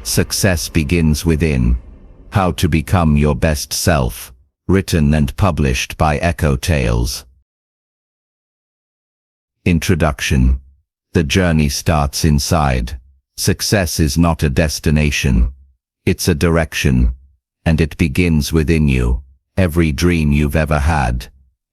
Success Begins Within. How to Become Your Best Self. Written and published by Echo Tales. Introduction. The journey starts inside. Success is not a destination. It's a direction. And it begins within you. Every dream you've ever had,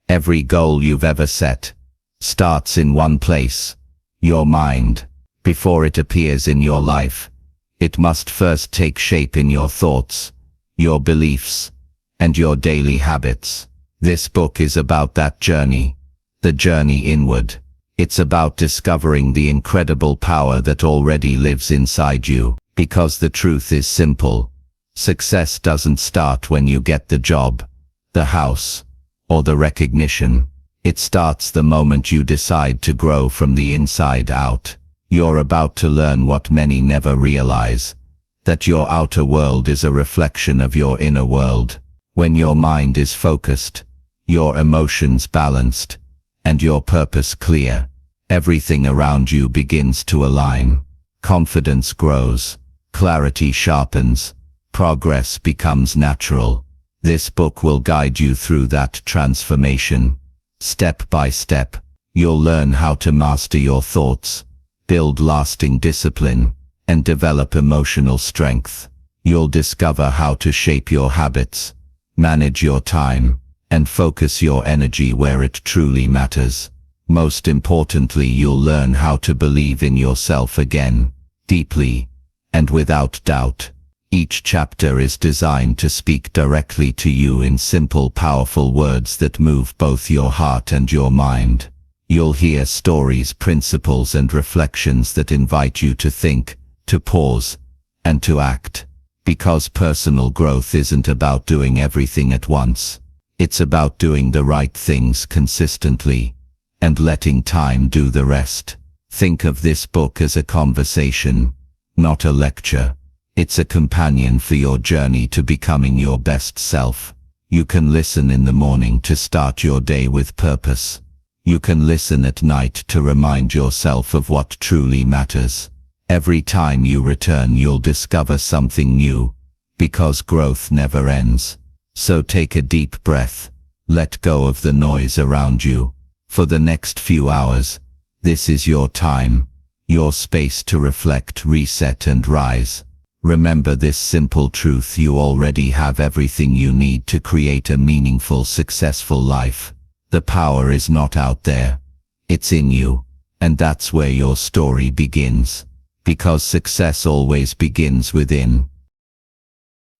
every goal you've ever set, starts in one place: your mind. Before it appears in your life, it must first take shape in your thoughts, your beliefs, and your daily habits. This book is about that journey, the journey inward. It's about discovering the incredible power that already lives inside you, because the truth is simple. Success doesn't start when you get the job, the house, or the recognition. It starts the moment you decide to grow from the inside out. You're about to learn what many never realize, that your outer world is a reflection of your inner world. When your mind is focused, your emotions balanced, and your purpose clear, everything around you begins to align. Confidence grows, clarity sharpens, progress becomes natural. This book will guide you through that transformation. Step by step, you'll learn how to master your thoughts, build lasting discipline, and develop emotional strength. You'll discover how to shape your habits, manage your time, and focus your energy where it truly matters. Most importantly, you'll learn how to believe in yourself again, deeply, and without doubt. Each chapter is designed to speak directly to you in simple, powerful words that move both your heart and your mind. You'll hear stories, principles, and reflections that invite you to think, to pause, and to act. Because personal growth isn't about doing everything at once. It's about doing the right things consistently, and letting time do the rest. Think of this book as a conversation, not a lecture. It's a companion for your journey to becoming your best self. You can listen in the morning to start your day with purpose. You can listen at night to remind yourself of what truly matters. Every time you return, you'll discover something new, because growth never ends. So take a deep breath. Let go of the noise around you. For the next few hours, this is your time, your space to reflect, reset, and rise. Remember this simple truth: you already have everything you need to create a meaningful, successful life. The power is not out there. It's in you. And that's where your story begins. Because success always begins within.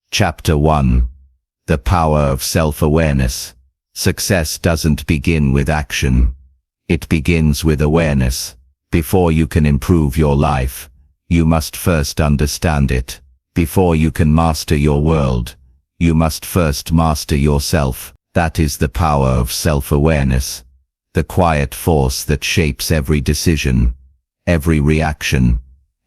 Chapter 1. The Power of Self-Awareness. Success doesn't begin with action. It begins with awareness. Before you can improve your life, you must first understand it. Before you can master your world, you must first master yourself. That is the power of self-awareness, the quiet force that shapes every decision, every reaction,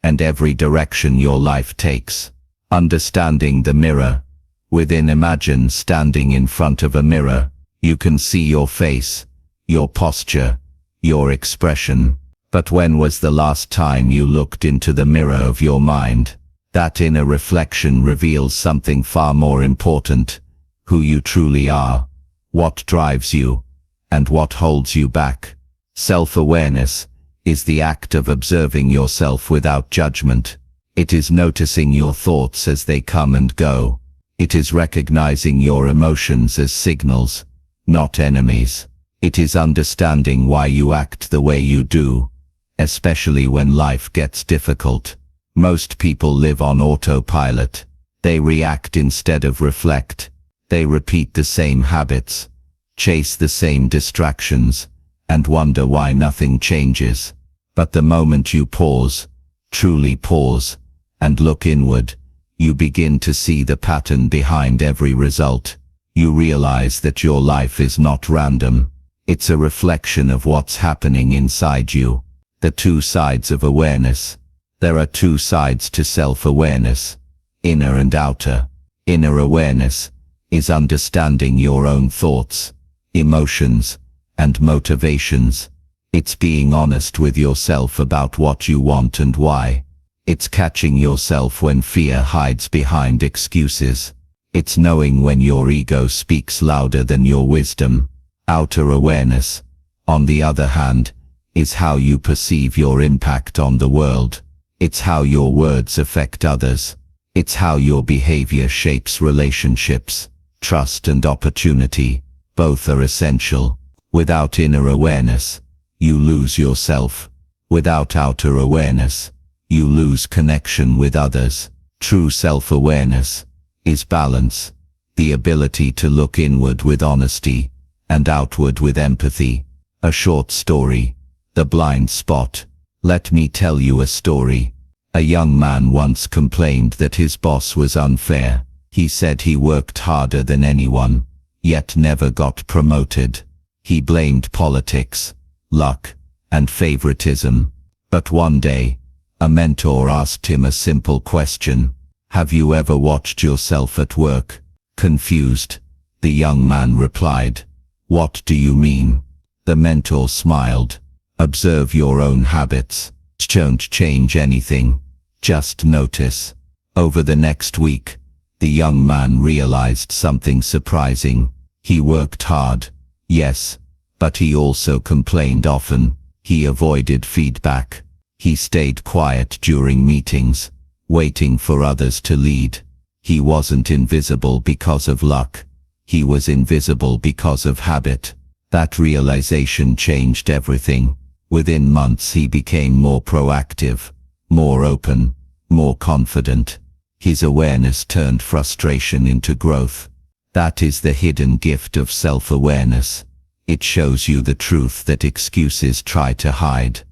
and every direction your life takes. Understanding the mirror within. Imagine standing in front of a mirror. You can see your face, your posture, your expression. But when was the last time you looked into the mirror of your mind? That inner reflection reveals something far more important: who you truly are, what drives you, and what holds you back. Self-awareness is the act of observing yourself without judgment. It is noticing your thoughts as they come and go. It is recognizing your emotions as signals, not enemies. It is understanding why you act the way you do, especially when life gets difficult. Most people live on autopilot. They react instead of reflect. They repeat the same habits, chase the same distractions, and wonder why nothing changes. But the moment you pause, truly pause, and look inward, you begin to see the pattern behind every result. You realize that your life is not random. It's a reflection of what's happening inside you. The two sides of awareness. There are two sides to self-awareness, inner and outer. Inner awareness is understanding your own thoughts, emotions, and motivations. It's being honest with yourself about what you want and why. It's catching yourself when fear hides behind excuses. It's knowing when your ego speaks louder than your wisdom. Outer awareness, on the other hand, is how you perceive your impact on the world. It's how your words affect others. It's how your behavior shapes relationships. Trust and opportunity, both are essential. Without inner awareness, you lose yourself. Without outer awareness, you lose connection with others. True self-awareness is balance, the ability to look inward with honesty and outward with empathy. A short story, The Blind Spot. Let me tell you a story. A young man once complained that his boss was unfair. He said he worked harder than anyone, yet never got promoted. He blamed politics, luck, and favoritism. But one day, a mentor asked him a simple question. Have you ever watched yourself at work? Confused, the young man replied, "What do you mean?" The mentor smiled. Observe your own habits. Don't change anything. Just notice. Over the next week, the young man realized something surprising. He worked hard, yes, but he also complained often. He avoided feedback. He stayed quiet during meetings, waiting for others to lead. He wasn't invisible because of luck. He was invisible because of habit. That realization changed everything. Within months he became more proactive, more open, more confident. His awareness turned frustration into growth. That is the hidden gift of self-awareness. It shows you the truth that excuses try to hide.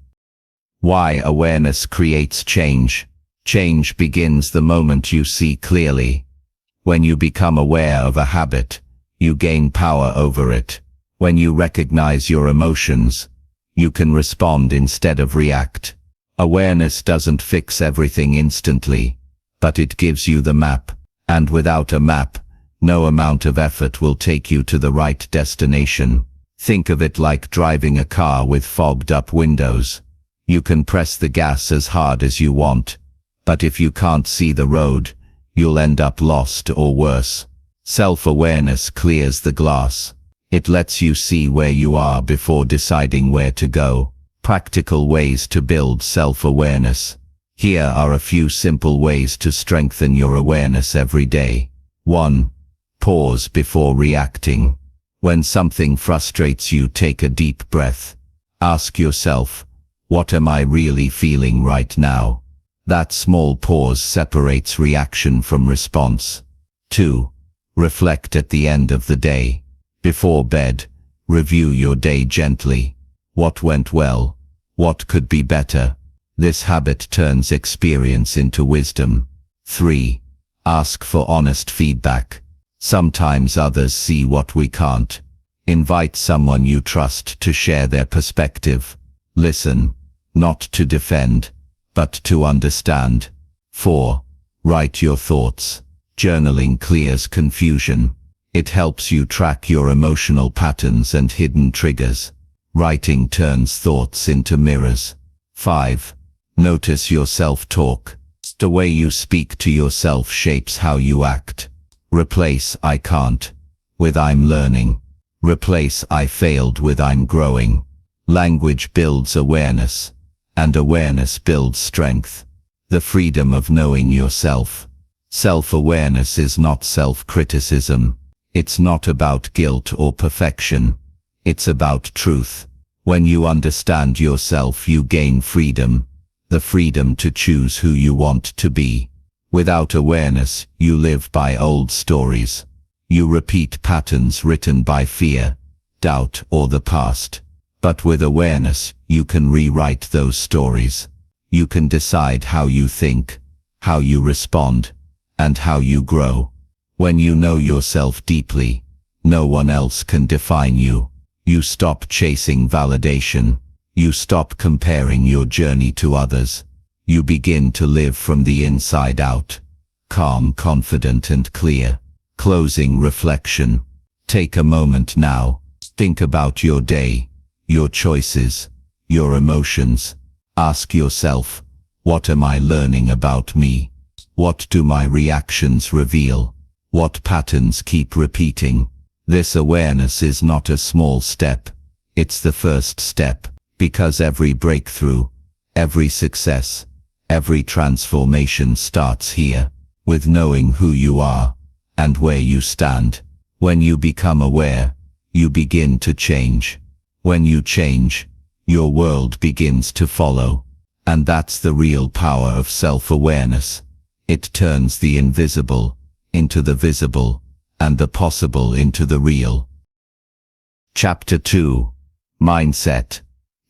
Why awareness creates change. Change begins the moment you see clearly. When you become aware of a habit, you gain power over it. When you recognize your emotions, you can respond instead of react. Awareness doesn't fix everything instantly, but it gives you the map, and without a map, no amount of effort will take you to the right destination. Think of it like driving a car with fogged-up windows. You can press the gas as hard as you want, but if you can't see the road, you'll end up lost or worse. Self-awareness clears the glass. It lets you see where you are before deciding where to go. Practical ways to build self-awareness. Here are a few simple ways to strengthen your awareness every day. 1. Pause before reacting. When something frustrates you, take a deep breath. Ask yourself, what am I really feeling right now? That small pause separates reaction from response. 2. Reflect at the end of the day. Before bed, review your day gently. What went well? What could be better? This habit turns experience into wisdom. 3. Ask for honest feedback. Sometimes others see what we can't. Invite someone you trust to share their perspective. Listen, not to defend, but to understand. 4. Write your thoughts. Journaling clears confusion. It helps you track your emotional patterns and hidden triggers. Writing turns thoughts into mirrors. 5. Notice your self-talk. The way you speak to yourself shapes how you act. Replace "I can't" with "I'm learning." Replace "I failed" with "I'm growing." Language builds awareness, and awareness builds strength. The freedom of knowing yourself. Self-awareness is not self-criticism. It's not about guilt or perfection. It's about truth. When you understand yourself, you gain freedom. The freedom to choose who you want to be. Without awareness, you live by old stories. You repeat patterns written by fear, doubt, or the past. But with awareness, you can rewrite those stories. You can decide how you think, how you respond, and how you grow. When you know yourself deeply, no one else can define you. You stop chasing validation. You stop comparing your journey to others. You begin to live from the inside out. Calm, confident, and clear. Closing reflection. Take a moment now. Think about your day, your choices, your emotions. Ask yourself, What am I learning about me? What do my reactions reveal? What patterns keep repeating? This awareness is not a small step. It's the first step, because every breakthrough, every success, every transformation starts here, with knowing who you are and where you stand. When you become aware, you begin to change. When you change, your world begins to follow. And that's the real power of self-awareness. It turns the invisible into the visible, and the possible into the real. Chapter 2. Mindset.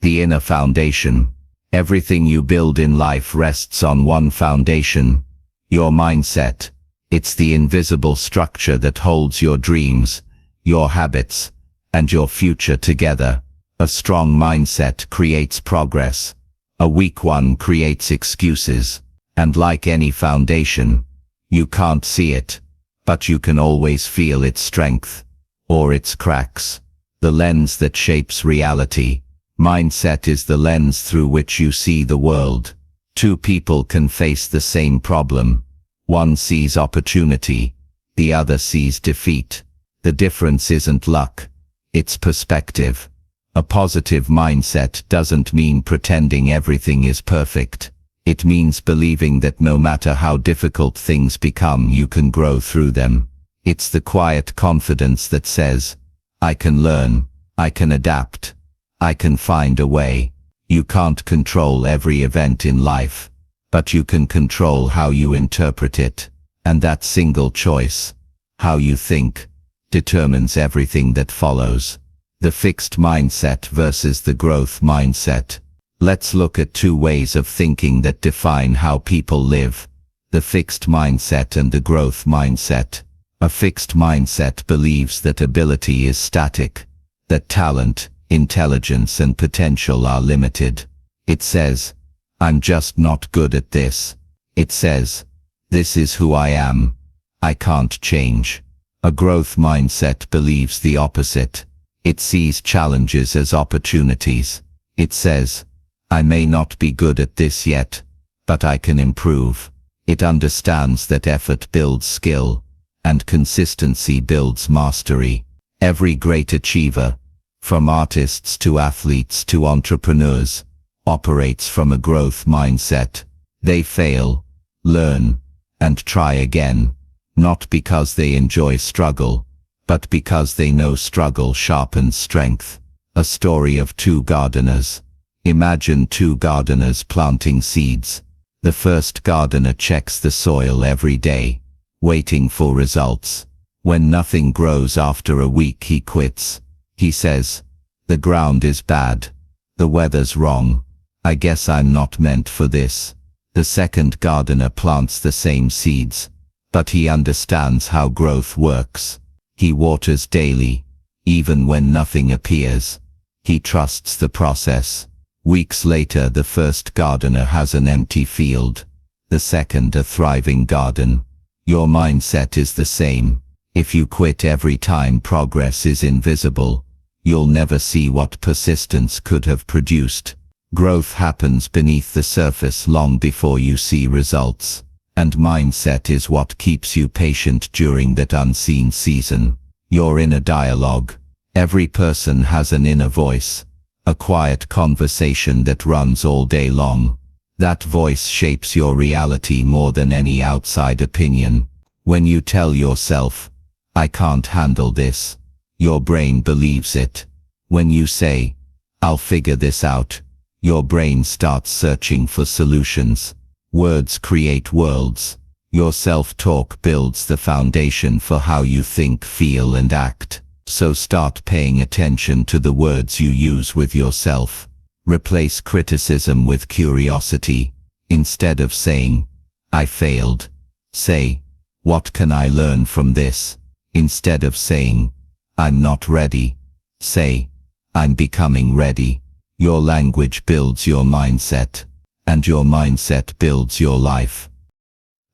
The inner foundation. Everything you build in life rests on one foundation: your mindset. It's the invisible structure that holds your dreams, your habits, and your future together. A strong mindset creates progress. A weak one creates excuses. And like any foundation, you can't see it, but you can always feel its strength, or its cracks. The lens that shapes reality. Mindset is the lens through which you see the world. Two people can face the same problem. One sees opportunity, the other sees defeat. The difference isn't luck, it's perspective. A positive mindset doesn't mean pretending everything is perfect. It means believing that no matter how difficult things become, you can grow through them. It's the quiet confidence that says, I can learn, I can adapt, I can find a way. You can't control every event in life, but you can control how you interpret it. And that single choice, how you think, determines everything that follows. The fixed mindset versus the growth mindset. Let's look at two ways of thinking that define how people live: the fixed mindset and the growth mindset. A fixed mindset believes that ability is static, that talent, intelligence, and potential are limited. It says, I'm just not good at this. It says, this is who I am. I can't change. A growth mindset believes the opposite. It sees challenges as opportunities. It says, I may not be good at this yet, but I can improve. It understands that effort builds skill, and consistency builds mastery. Every great achiever, from artists to athletes to entrepreneurs, operates from a growth mindset. They fail, learn, and try again, not because they enjoy struggle, but because they know struggle sharpens strength. A story of two gardeners. Imagine two gardeners planting seeds. The first gardener checks the soil every day, waiting for results. When nothing grows after a week, he quits. He says, the ground is bad. The weather's wrong. I guess I'm not meant for this. The second gardener plants the same seeds, but he understands how growth works. He waters daily, even when nothing appears. He trusts the process. Weeks later, the first gardener has an empty field, the second a thriving garden. Your mindset is the same. If you quit every time progress is invisible, you'll never see what persistence could have produced. Growth happens beneath the surface long before you see results. And mindset is what keeps you patient during that unseen season. Your inner dialogue. Every person has an inner voice. A quiet conversation that runs all day long. That voice shapes your reality more than any outside opinion. When you tell yourself, I can't handle this, your brain believes it. When you say, I'll figure this out, your brain starts searching for solutions. Words create worlds. Your self-talk builds the foundation for how you think, feel, and act. So start paying attention to the words you use with yourself. Replace criticism with curiosity. Instead of saying, I failed, say, what can I learn from this? Instead of saying, I'm not ready, say, I'm becoming ready. Your language builds your mindset, and your mindset builds your life.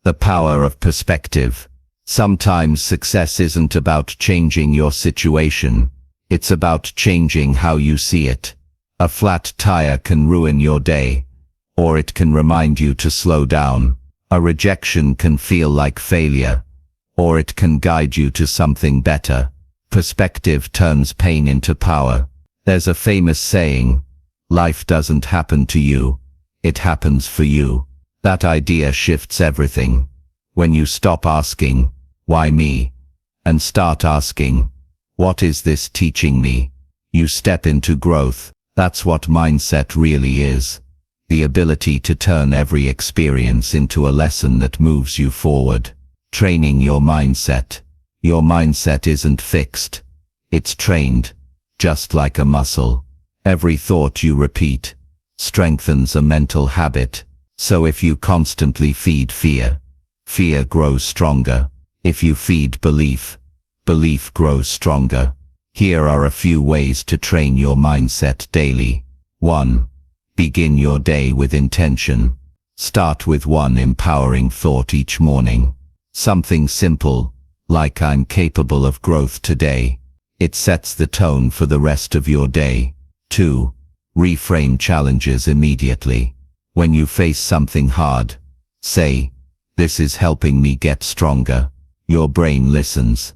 The power of perspective. Sometimes success isn't about changing your situation, it's about changing how you see it. A flat tire can ruin your day, or it can remind you to slow down. A rejection can feel like failure, or it can guide you to something better. Perspective turns pain into power. There's a famous saying, life doesn't happen to you, it happens for you. That idea shifts everything. When you stop asking, why me? And start asking, what is this teaching me? You step into growth. That's what mindset really is. The ability to turn every experience into a lesson that moves you forward. Training your mindset. Your mindset isn't fixed. It's trained, just like a muscle. Every thought you repeat strengthens a mental habit. So if you constantly feed fear, fear grows stronger. If you feed belief, belief grows stronger. Here are a few ways to train your mindset daily. 1. Begin your day with intention. Start with one empowering thought each morning. Something simple, like I'm capable of growth today. It sets the tone for the rest of your day. 2. Reframe challenges immediately. When you face something hard, say, this is helping me get stronger. Your brain listens,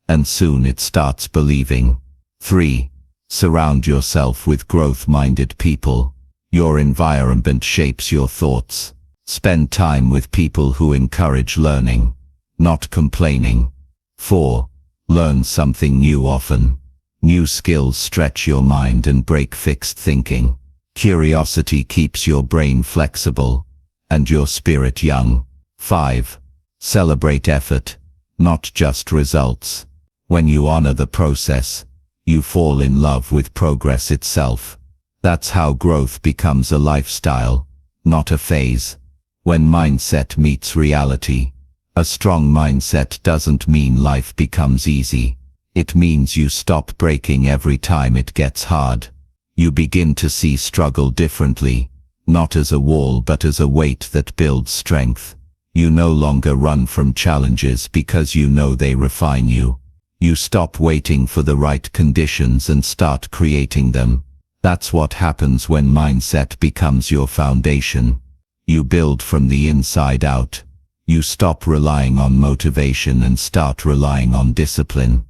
and soon it starts believing. 3. Surround yourself with growth-minded people. Your environment shapes your thoughts. Spend time with people who encourage learning, not complaining. 4. Learn something new often. New skills stretch your mind and break fixed thinking. Curiosity keeps your brain flexible, and your spirit young. 5. Celebrate effort, not just results. When you honor the process, you fall in love with progress itself. That's how growth becomes a lifestyle, not a phase. When mindset meets reality, a strong mindset doesn't mean life becomes easy. It means you stop breaking every time it gets hard. You begin to see struggle differently, not as a wall but as a weight that builds strength. You no longer run from challenges because you know they refine you. You stop waiting for the right conditions and start creating them. That's what happens when mindset becomes your foundation. You build from the inside out. You stop relying on motivation and start relying on discipline.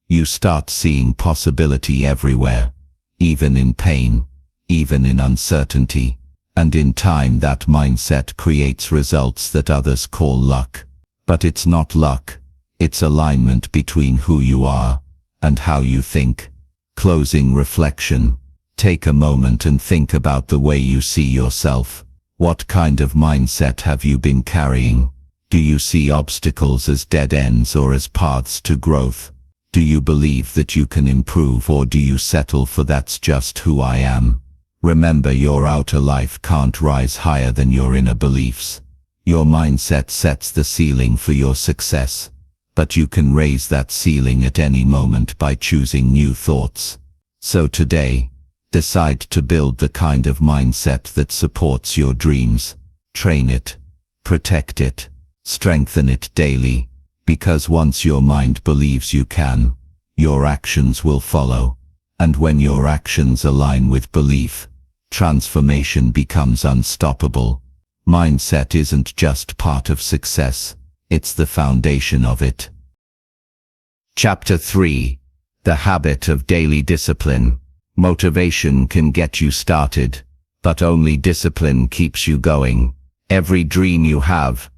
You start seeing possibility everywhere, even in pain, even in uncertainty. And in time that mindset creates results that others call luck. But it's not luck. It's alignment between who you are and how you think. Closing reflection. Take a moment and think about the way you see yourself. What kind of mindset have you been carrying? Do you see obstacles as dead ends or as paths to growth? Do you believe that you can improve, or do you settle for that's just who I am? Remember, your outer life can't rise higher than your inner beliefs. Your mindset sets the ceiling for your success, but you can raise that ceiling at any moment by choosing new thoughts. So today, decide to build the kind of mindset that supports your dreams. Train it, protect it, strengthen it daily, because once your mind believes you can, your actions will follow. And when your actions align with belief, transformation becomes unstoppable. Mindset isn't just part of success, it's the foundation of it. Chapter 3. The Habit of Daily Discipline. Motivation can get you started, but only discipline keeps you going. Every dream you have,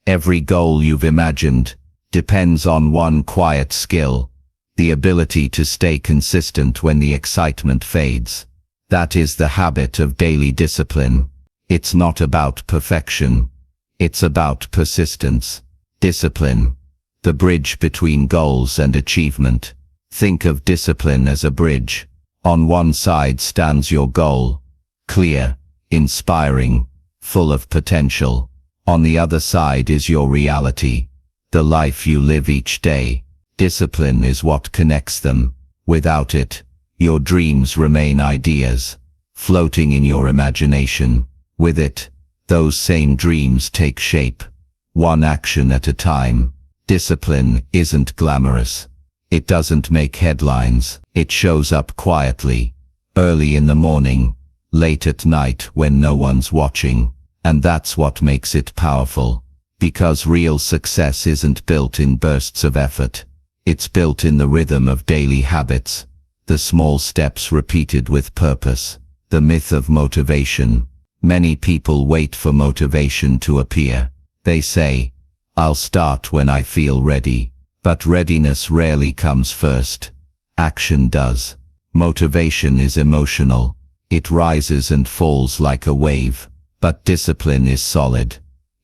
every goal you've imagined, depends on one quiet skill: the ability to stay consistent when the excitement fades. That is the habit of daily discipline. It's not about perfection. It's about persistence. Discipline, the bridge between goals and achievement. Think of discipline as a bridge. On one side stands your goal, clear, inspiring, full of potential. On the other side is your reality, the life you live each day. Discipline is what connects them. Without it, your dreams remain ideas, floating in your imagination. With it, those same dreams take shape, one action at a time. Discipline isn't glamorous. It doesn't make headlines. It shows up quietly, early in the morning, late at night when no one's watching. And that's what makes it powerful. Because real success isn't built in bursts of effort. It's built in the rhythm of daily habits. The small steps repeated with purpose. The myth of motivation. Many people wait for motivation to appear. They say, "I'll start when I feel ready." But readiness rarely comes first. Action does. Motivation is emotional. It rises and falls like a wave. But discipline is solid.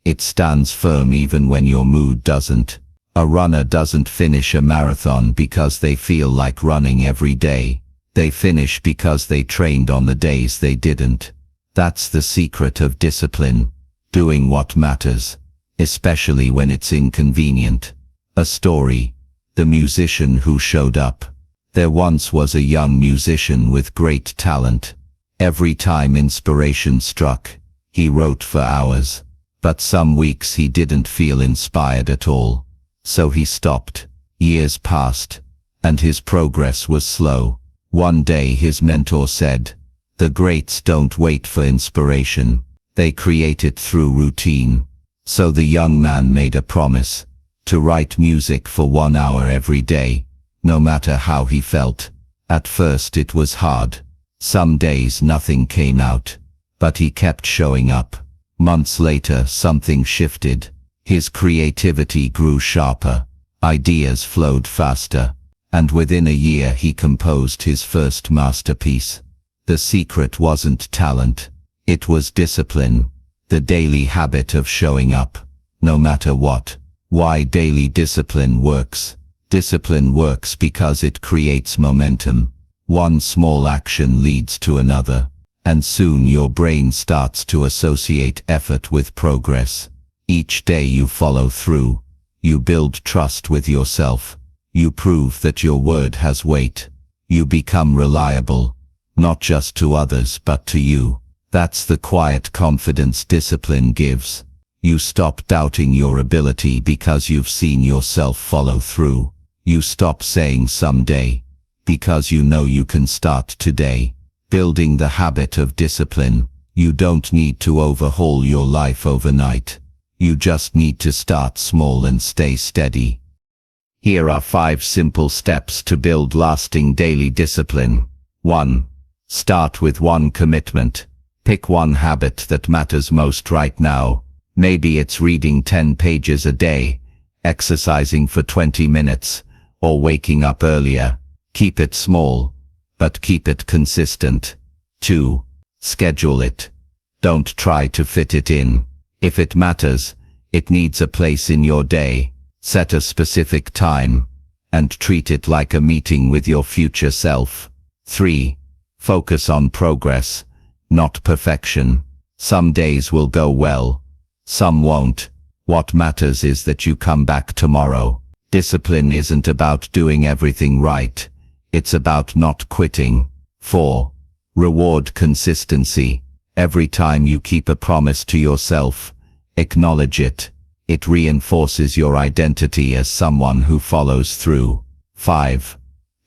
It stands firm even when your mood doesn't. A runner doesn't finish a marathon because they feel like running every day. They finish because they trained on the days they didn't. That's the secret of discipline. Doing what matters. Especially when it's inconvenient. A story. The musician who showed up. There once was a young musician with great talent. Every time inspiration struck, he wrote for hours. But some weeks he didn't feel inspired at all. So he stopped. Years passed, and his progress was slow. One day his mentor said, "The greats don't wait for inspiration. They create it through routine." So the young man made a promise to write music for 1 hour every day, no matter how he felt. At first it was hard. Some days nothing came out, but he kept showing up. Months later something shifted. His creativity grew sharper. Ideas flowed faster. And within a year he composed his first masterpiece. The secret wasn't talent. It was discipline. The daily habit of showing up, no matter what. Why daily discipline works. Discipline works because it creates momentum. One small action leads to another. And soon your brain starts to associate effort with progress. Each day you follow through. You build trust with yourself. You prove that your word has weight. You become reliable, not just to others but to you. That's the quiet confidence discipline gives. You stop doubting your ability because you've seen yourself follow through. You stop saying someday, because you know you can start today. Building the habit of discipline. You don't need to overhaul your life overnight. You just need to start small and stay steady. Here are 5 simple steps to build lasting daily discipline. 1. Start with one commitment. Pick one habit that matters most right now. Maybe it's reading 10 pages a day, exercising for 20 minutes, or waking up earlier. Keep it small, but keep it consistent. 2. Schedule it. Don't try to fit it in. If it matters, it needs a place in your day. Set a specific time, and treat it like a meeting with your future self. 3. Focus on progress, not perfection. Some days will go well, some won't. What matters is that you come back tomorrow. Discipline isn't about doing everything right. It's about not quitting. 4. Reward consistency. Every time you keep a promise to yourself, acknowledge it. It reinforces your identity as someone who follows through. 5.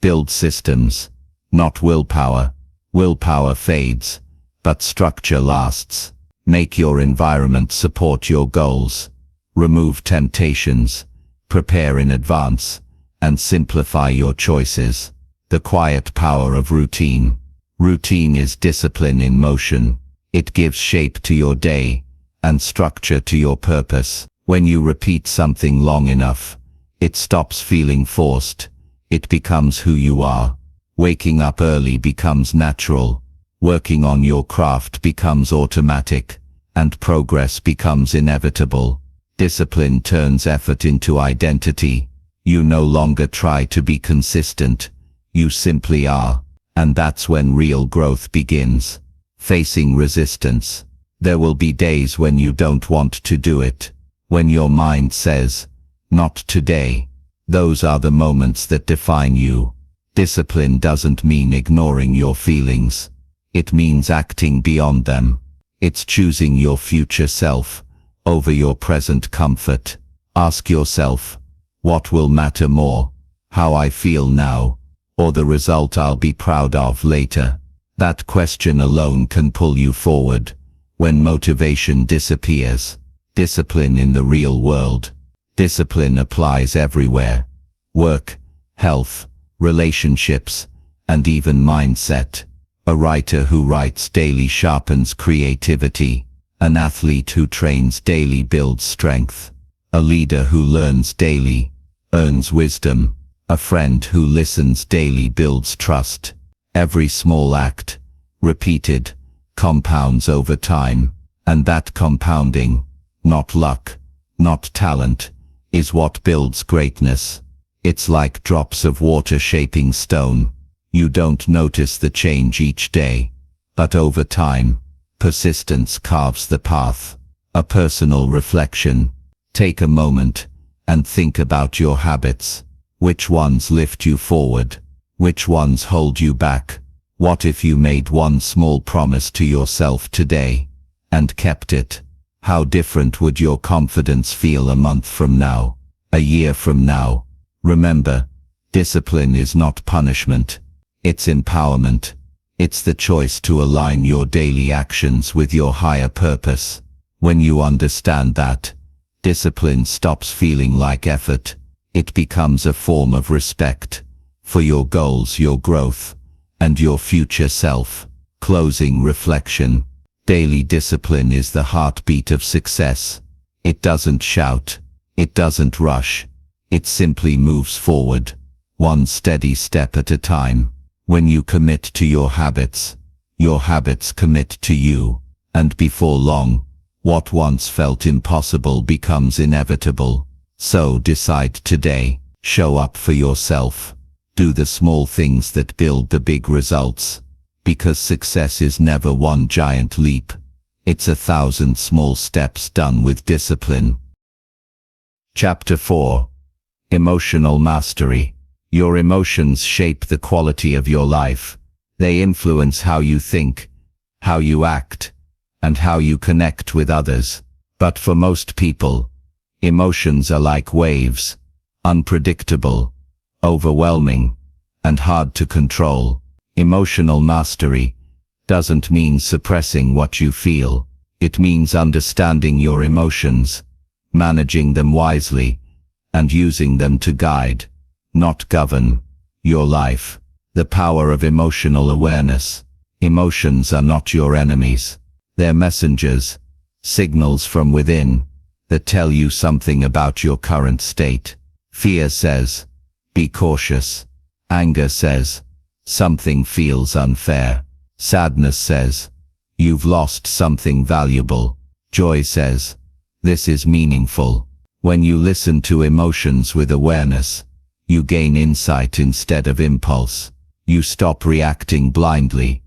Build systems, not willpower. Willpower fades, but structure lasts. Make your environment support your goals. Remove temptations, prepare in advance, and simplify your choices. The quiet power of routine. Routine is discipline in motion. It gives shape to your day, and structure to your purpose. When you repeat something long enough, it stops feeling forced. It becomes who you are. Waking up early becomes natural. Working on your craft becomes automatic, and progress becomes inevitable. Discipline turns effort into identity. You no longer try to be consistent. You simply are. And that's when real growth begins. Facing resistance. There will be days when you don't want to do it. When your mind says, "Not today." Those are the moments that define you. Discipline doesn't mean ignoring your feelings. It means acting beyond them. It's choosing your future self over your present comfort. Ask yourself, what will matter more? How I feel now, or the result I'll be proud of later? That question alone can pull you forward. When motivation disappears, discipline in the real world. Discipline applies everywhere. Work, health, relationships, and even mindset. A writer who writes daily sharpens creativity. An athlete who trains daily builds strength. A leader who learns daily earns wisdom. A friend who listens daily builds trust. Every small act, repeated, compounds over time, and that compounding, not luck, not talent, is what builds greatness. It's like drops of water shaping stone. You don't notice the change each day, but over time, persistence carves the path. A personal reflection. Take a moment and think about your habits. Which ones lift you forward? Which ones hold you back? What if you made one small promise to yourself today and kept it? How different would your confidence feel a month from now, a year from now? Remember, discipline is not punishment. It's empowerment. It's the choice to align your daily actions with your higher purpose. When you understand that, discipline stops feeling like effort. It becomes a form of respect for your goals, your growth, and your future self. Closing reflection. Daily discipline is the heartbeat of success. It doesn't shout. It doesn't rush. It simply moves forward, one steady step at a time. When you commit to your habits commit to you, and before long, what once felt impossible becomes inevitable. So decide today, show up for yourself. Do the small things that build the big results, because success is never one giant leap. It's 1,000 small steps done with discipline. Chapter 4. Emotional Mastery. Your emotions shape the quality of your life. They influence how you think, how you act, and how you connect with others. But for most people, emotions are like waves, unpredictable, overwhelming, and hard to control. Emotional mastery doesn't mean suppressing what you feel. It means understanding your emotions, managing them wisely, and using them to guide, not govern, your life. The power of emotional awareness. Emotions are not your enemies. They're messengers, signals from within, that tell you something about your current state. Fear says, be cautious. Anger says, something feels unfair. Sadness says, you've lost something valuable. Joy says, this is meaningful. When you listen to emotions with awareness, you gain insight instead of impulse. You stop reacting blindly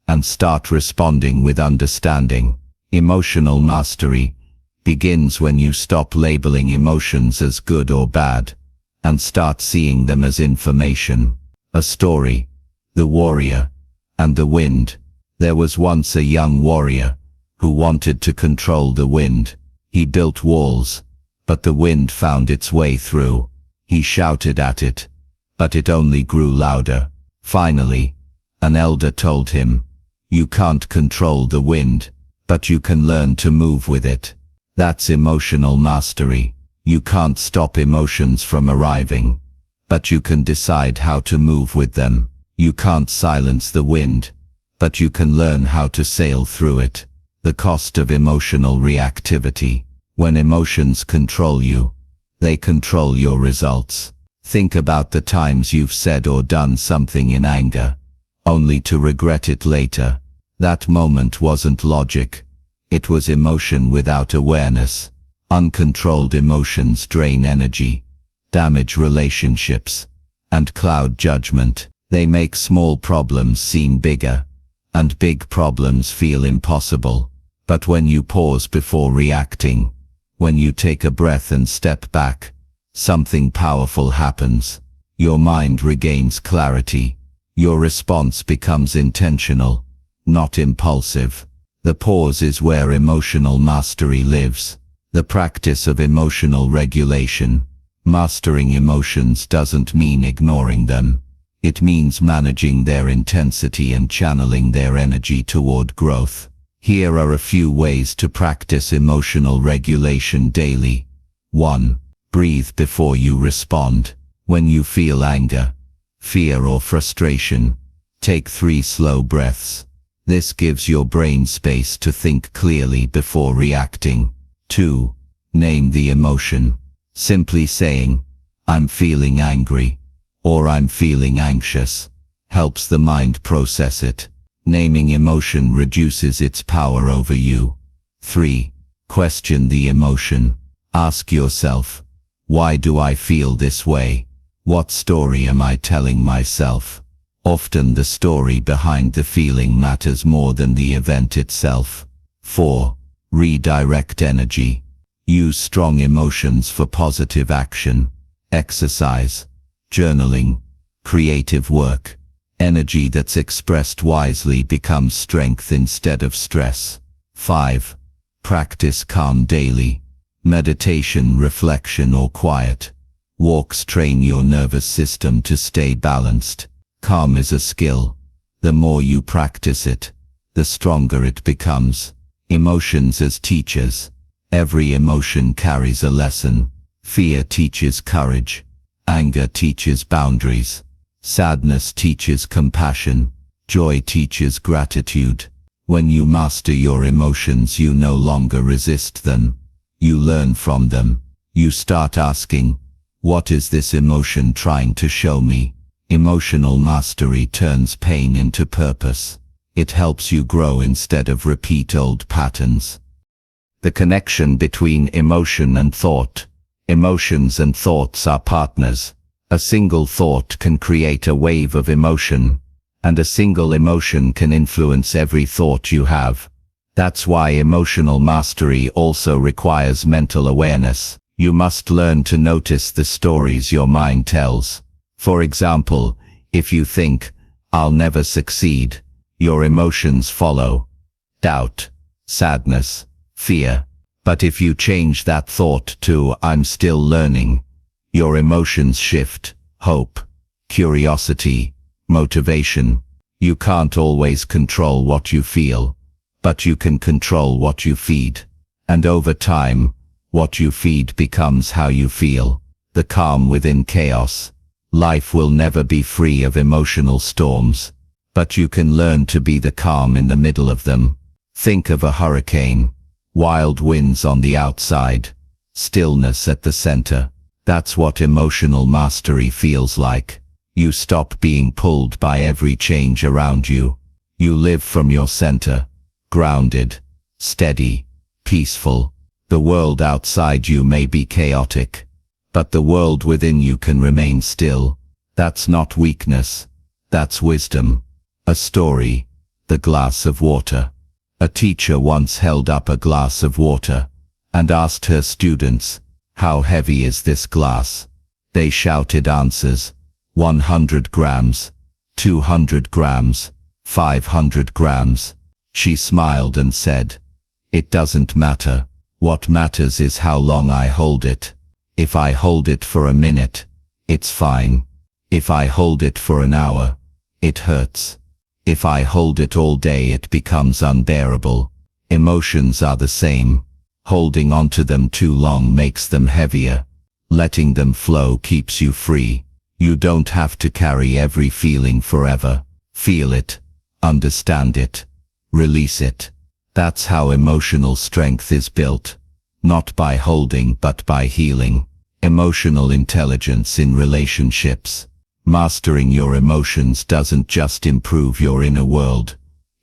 and start responding with understanding. Emotional mastery begins when you stop labeling emotions as good or bad and start seeing them as information. A story. The Warrior and the Wind. There was once a young warrior who wanted to control the wind. He built walls, but the wind found its way through. He shouted at it, but it only grew louder. Finally, an elder told him, you can't control the wind, but you can learn to move with it. That's emotional mastery. You can't stop emotions from arriving, but you can decide how to move with them. You can't silence the wind, but you can learn how to sail through it. The cost of emotional reactivity. When emotions control you, they control your results. Think about the times you've said or done something in anger, only to regret it later. That moment wasn't logic. It was emotion without awareness. Uncontrolled emotions drain energy, damage relationships, and cloud judgment. They make small problems seem bigger, and big problems feel impossible. But when you pause before reacting, when you take a breath and step back, something powerful happens. Your mind regains clarity. Your response becomes intentional, not impulsive. The pause is where emotional mastery lives. The practice of emotional regulation. Mastering emotions doesn't mean ignoring them. It means managing their intensity and channeling their energy toward growth. Here are a few ways to practice emotional regulation daily. 1. Breathe before you respond. When you feel anger, fear or frustration, take 3 slow breaths. This gives your brain space to think clearly before reacting. 2. Name the emotion. Simply saying, "I'm feeling angry," or "I'm feeling anxious," helps the mind process it. Naming emotion reduces its power over you. 3. Question the emotion. Ask yourself, why do I feel this way? What story am I telling myself? Often the story behind the feeling matters more than the event itself. 4. Redirect energy. Use strong emotions for positive action. Exercise, journaling, creative work. Energy that's expressed wisely becomes strength instead of stress. 5. Practice calm daily. Meditation, reflection or quiet walks train your nervous system to stay balanced. Calm is a skill. The more you practice it, the stronger it becomes. Emotions as teachers. Every emotion carries a lesson. Fear teaches courage. Anger teaches boundaries. Sadness teaches compassion. Joy teaches gratitude. When you master your emotions, you no longer resist them. You learn from them. You start asking, what is this emotion trying to show me? Emotional mastery turns pain into purpose. It helps you grow instead of repeat old patterns. The connection between emotion and thought. Emotions and thoughts are partners. A single thought can create a wave of emotion, and a single emotion can influence every thought you have. That's why emotional mastery also requires mental awareness. You must learn to notice the stories your mind tells. For example, if you think, "I'll never succeed," your emotions follow. Doubt, sadness, fear. But if you change that thought to, "I'm still learning," your emotions shift. Hope, curiosity, motivation. You can't always control what you feel, but you can control what you feed. And over time, what you feed becomes how you feel. The calm within chaos. Life will never be free of emotional storms, but you can learn to be the calm in the middle of them. Think of a hurricane. Wild winds on the outside, stillness at the center. That's what emotional mastery feels like. You stop being pulled by every change around you. You live from your center, grounded, steady, peaceful. The world outside you may be chaotic, but the world within you can remain still. That's not weakness, that's wisdom. A story, the glass of water. A teacher once held up a glass of water and asked her students, "How heavy is this glass?" They shouted answers: 100 grams, 200 grams, 500 grams. She smiled and said, "It doesn't matter. What matters is how long I hold it. If I hold it for a minute, it's fine. If I hold it for an hour, it hurts. If I hold it all day, it becomes unbearable." Emotions are the same. Holding onto them too long makes them heavier. Letting them flow keeps you free. You don't have to carry every feeling forever. Feel it, understand it, release it. That's how emotional strength is built. Not by holding, but by healing. Emotional intelligence in relationships. Mastering your emotions doesn't just improve your inner world.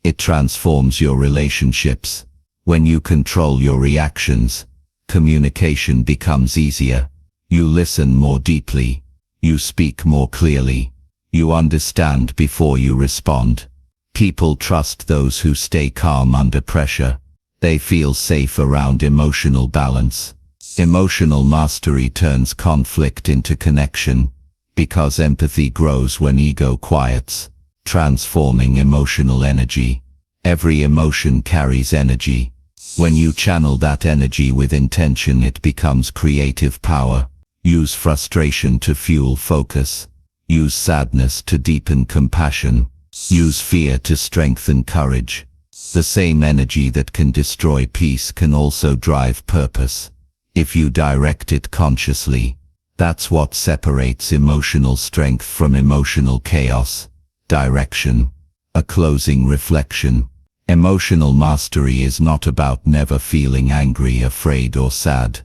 It transforms your relationships. When you control your reactions, communication becomes easier. You listen more deeply. You speak more clearly. You understand before you respond. People trust those who stay calm under pressure. They feel safe around emotional balance. Emotional mastery turns conflict into connection, because empathy grows when ego quiets, transforming emotional energy. Every emotion carries energy. When you channel that energy with intention, it becomes creative power. Use frustration to fuel focus. Use sadness to deepen compassion. Use fear to strengthen courage. The same energy that can destroy peace can also drive purpose, if you direct it consciously. That's what separates emotional strength from emotional chaos. Direction. A closing reflection. Emotional mastery is not about never feeling angry, afraid, or sad.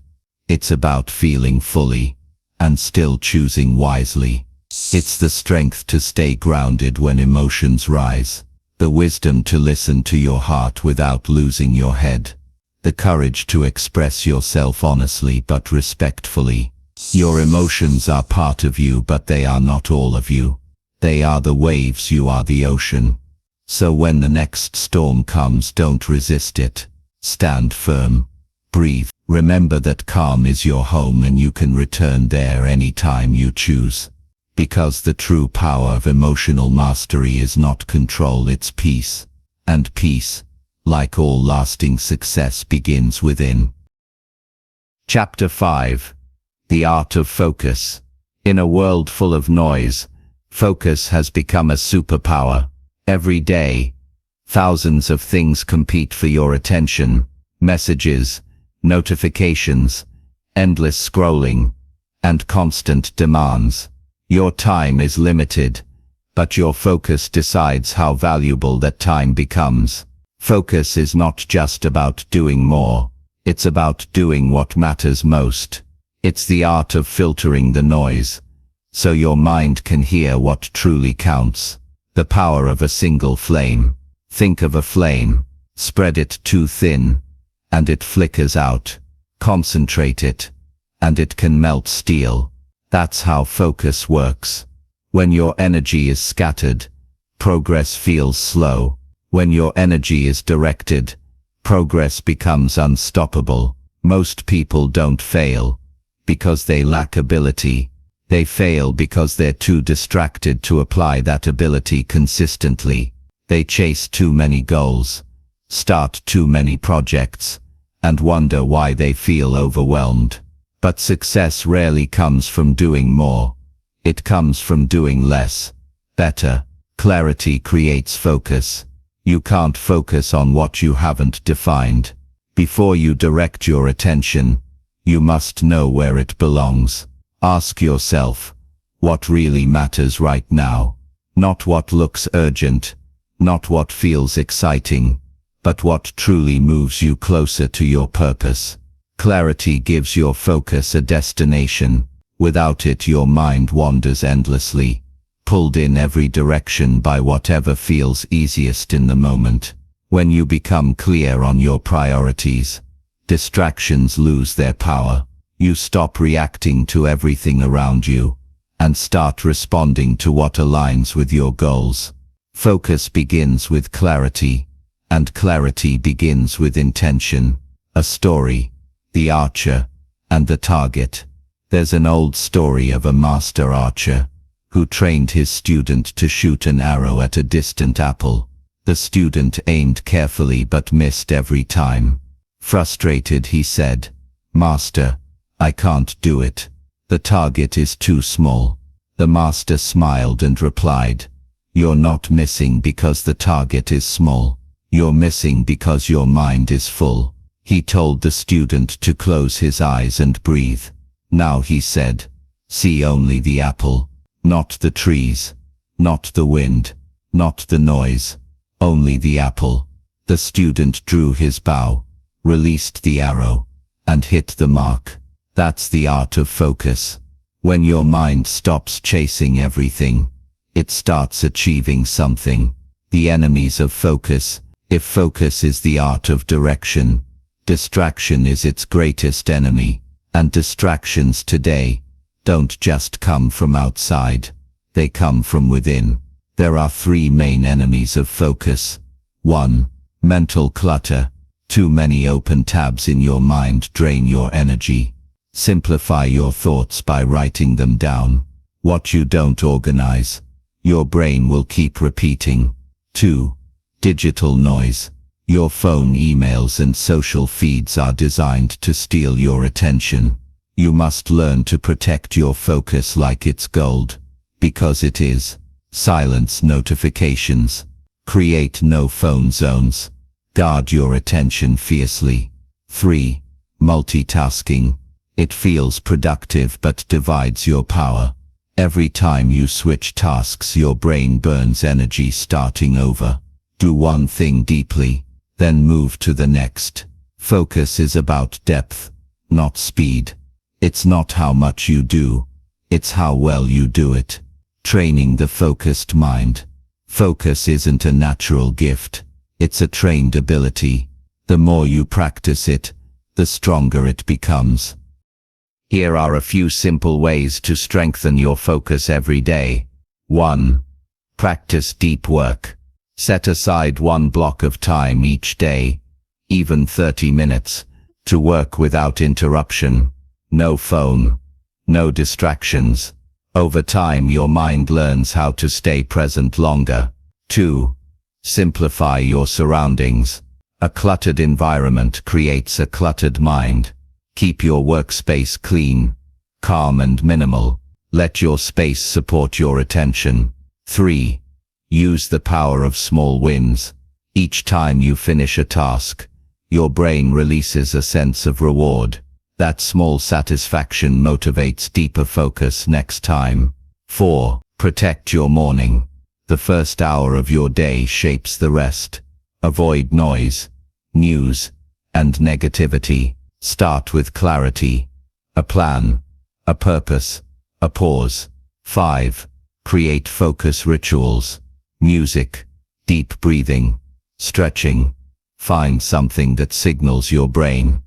It's about feeling fully, and still choosing wisely. It's the strength to stay grounded when emotions rise. The wisdom to listen to your heart without losing your head. The courage to express yourself honestly but respectfully. Your emotions are part of you, but they are not all of you. They are the waves, you are the ocean. So when the next storm comes, don't resist it. Stand firm. Breathe. Remember that calm is your home, and you can return there anytime you choose. Because the true power of emotional mastery is not control, it's peace. And peace, like all lasting success, begins within. Chapter 5. The Art of Focus. In a world full of noise, focus has become a superpower. Every day, thousands of things compete for your attention. Messages, notifications, endless scrolling, and constant demands. Your time is limited, but your focus decides how valuable that time becomes. Focus is not just about doing more, it's about doing what matters most. It's the art of filtering the noise, so your mind can hear what truly counts. The power of a single flame. Think of a flame. Spread it too thin, and it flickers out. Concentrate it, and it can melt steel. That's how focus works. When your energy is scattered, progress feels slow. When your energy is directed, progress becomes unstoppable. Most people don't fail because they lack ability. They fail because they're too distracted to apply that ability consistently. They chase too many goals, start too many projects, and wonder why they feel overwhelmed. But success rarely comes from doing more. It comes from doing less, better. Clarity creates focus. You can't focus on what you haven't defined. Before you direct your attention, you must know where it belongs. Ask yourself, what really matters right now? Not what looks urgent, not what feels exciting, but what truly moves you closer to your purpose. Clarity gives your focus a destination. Without it, your mind wanders endlessly, pulled in every direction by whatever feels easiest in the moment. When you become clear on your priorities, distractions lose their power. You stop reacting to everything around you, and start responding to what aligns with your goals. Focus begins with clarity, and clarity begins with intention. A story. The archer and the target. There's an old story of a master archer who trained his student to shoot an arrow at a distant apple. The student aimed carefully but missed every time. Frustrated, he said, "Master, I can't do it. The target is too small." The master smiled and replied, "You're not missing because the target is small. You're missing because your mind is full." He told the student to close his eyes and breathe. Now, he said, see only the apple, not the trees, not the wind, not the noise, only the apple. The student drew his bow, released the arrow, and hit the mark. That's the art of focus. When your mind stops chasing everything, it starts achieving something. The enemies of focus. If focus is the art of direction, distraction is its greatest enemy. And distractions today don't just come from outside, they come from within. There are three main enemies of focus. 1. Mental clutter. Too many open tabs in your mind drain your energy. Simplify your thoughts by writing them down. What you don't organize, your brain will keep repeating. 2. Digital noise. Your phone, emails, and social feeds are designed to steal your attention. You must learn to protect your focus like it's gold. Because it is. Silence notifications. Create no phone zones. Guard your attention fiercely. 3. Multitasking. It feels productive but divides your power. Every time you switch tasks, your brain burns energy starting over. Do one thing deeply, then move to the next. Focus is about depth, not speed. It's not how much you do, it's how well you do it. Training the focused mind. Focus isn't a natural gift, it's a trained ability. The more you practice it, the stronger it becomes. Here are a few simple ways to strengthen your focus every day. 1. Practice deep work. Set aside one block of time each day, even 30 minutes, to work without interruption. No phone, no distractions. Over time, your mind learns how to stay present longer. 2. Simplify your surroundings. A cluttered environment creates a cluttered mind. Keep your workspace clean, calm and minimal. Let your space support your attention. 3. Use the power of small wins. Each time you finish a task, your brain releases a sense of reward. That small satisfaction motivates deeper focus next time. 4. Protect your morning. The first hour of your day shapes the rest. Avoid noise, news, and negativity. Start with clarity, a plan, a purpose, a pause. 5. Create focus rituals. Music, deep breathing, stretching. Find something that signals your brain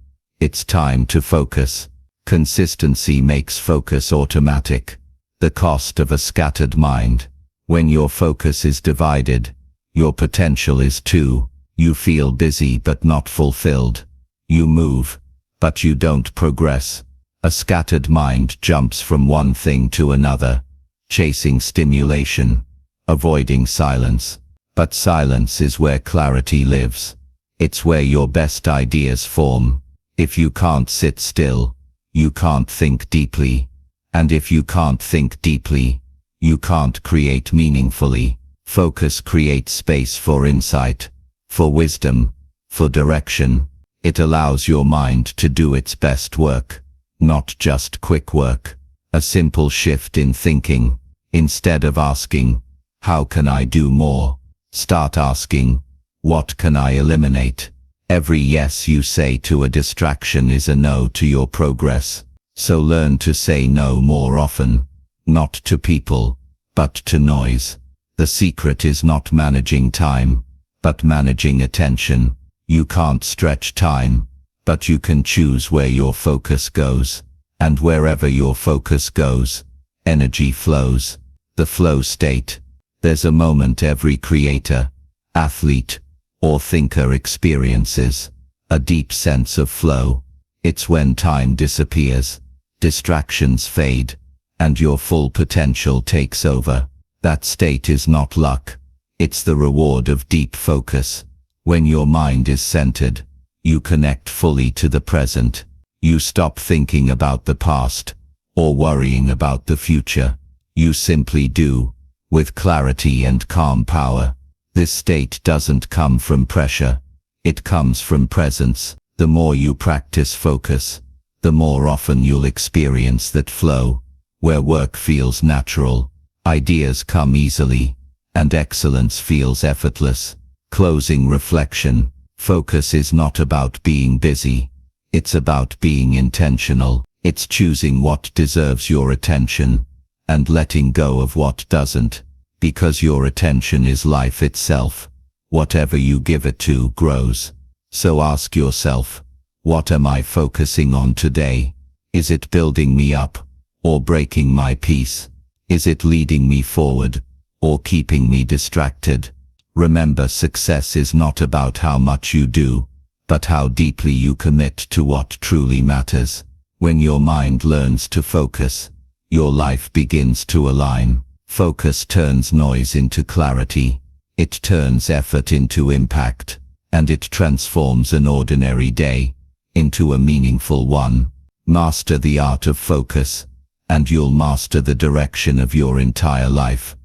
it's time to focus. Consistency makes focus automatic. The cost of a scattered mind. When your focus is divided, your potential is too. You feel busy but not fulfilled. You move, but you don't progress. A scattered mind jumps from one thing to another, chasing stimulation, avoiding silence. But silence is where clarity lives. It's where your best ideas form. If you can't sit still, you can't think deeply. And if you can't think deeply, you can't create meaningfully. Focus creates space for insight, for wisdom, for direction. It allows your mind to do its best work, not just quick work. A simple shift in thinking. Instead of asking, how can I do more? Start asking, what can I eliminate? Every yes you say to a distraction is a no to your progress. So learn to say no more often. Not to people, but to noise. The secret is not managing time, but managing attention. You can't stretch time, but you can choose where your focus goes. And wherever your focus goes, energy flows. The flow state. There's a moment every creator, athlete, or thinker experiences. A deep sense of flow. It's when time disappears, distractions fade, and your full potential takes over. That state is not luck. It's the reward of deep focus. When your mind is centered, you connect fully to the present. You stop thinking about the past, or worrying about the future. You simply do, with clarity and calm power. This state doesn't come from pressure. It comes from presence. The more you practice focus, the more often you'll experience that flow, where work feels natural, ideas come easily, and excellence feels effortless. Closing reflection. Focus is not about being busy. It's about being intentional. It's choosing what deserves your attention, and letting go of what doesn't. Because your attention is life itself. Whatever you give it to grows. So ask yourself, what am I focusing on today? Is it building me up, or breaking my peace? Is it leading me forward, or keeping me distracted? Remember, success is not about how much you do, but how deeply you commit to what truly matters. When your mind learns to focus, your life begins to align. Focus turns noise into clarity. It turns effort into impact, and it transforms an ordinary day into a meaningful one. Master the art of focus, and you'll master the direction of your entire life.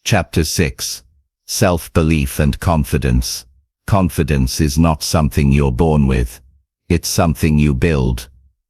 Chapter 6. Self-belief and confidence. Confidence is not something you're born with. It's something you build.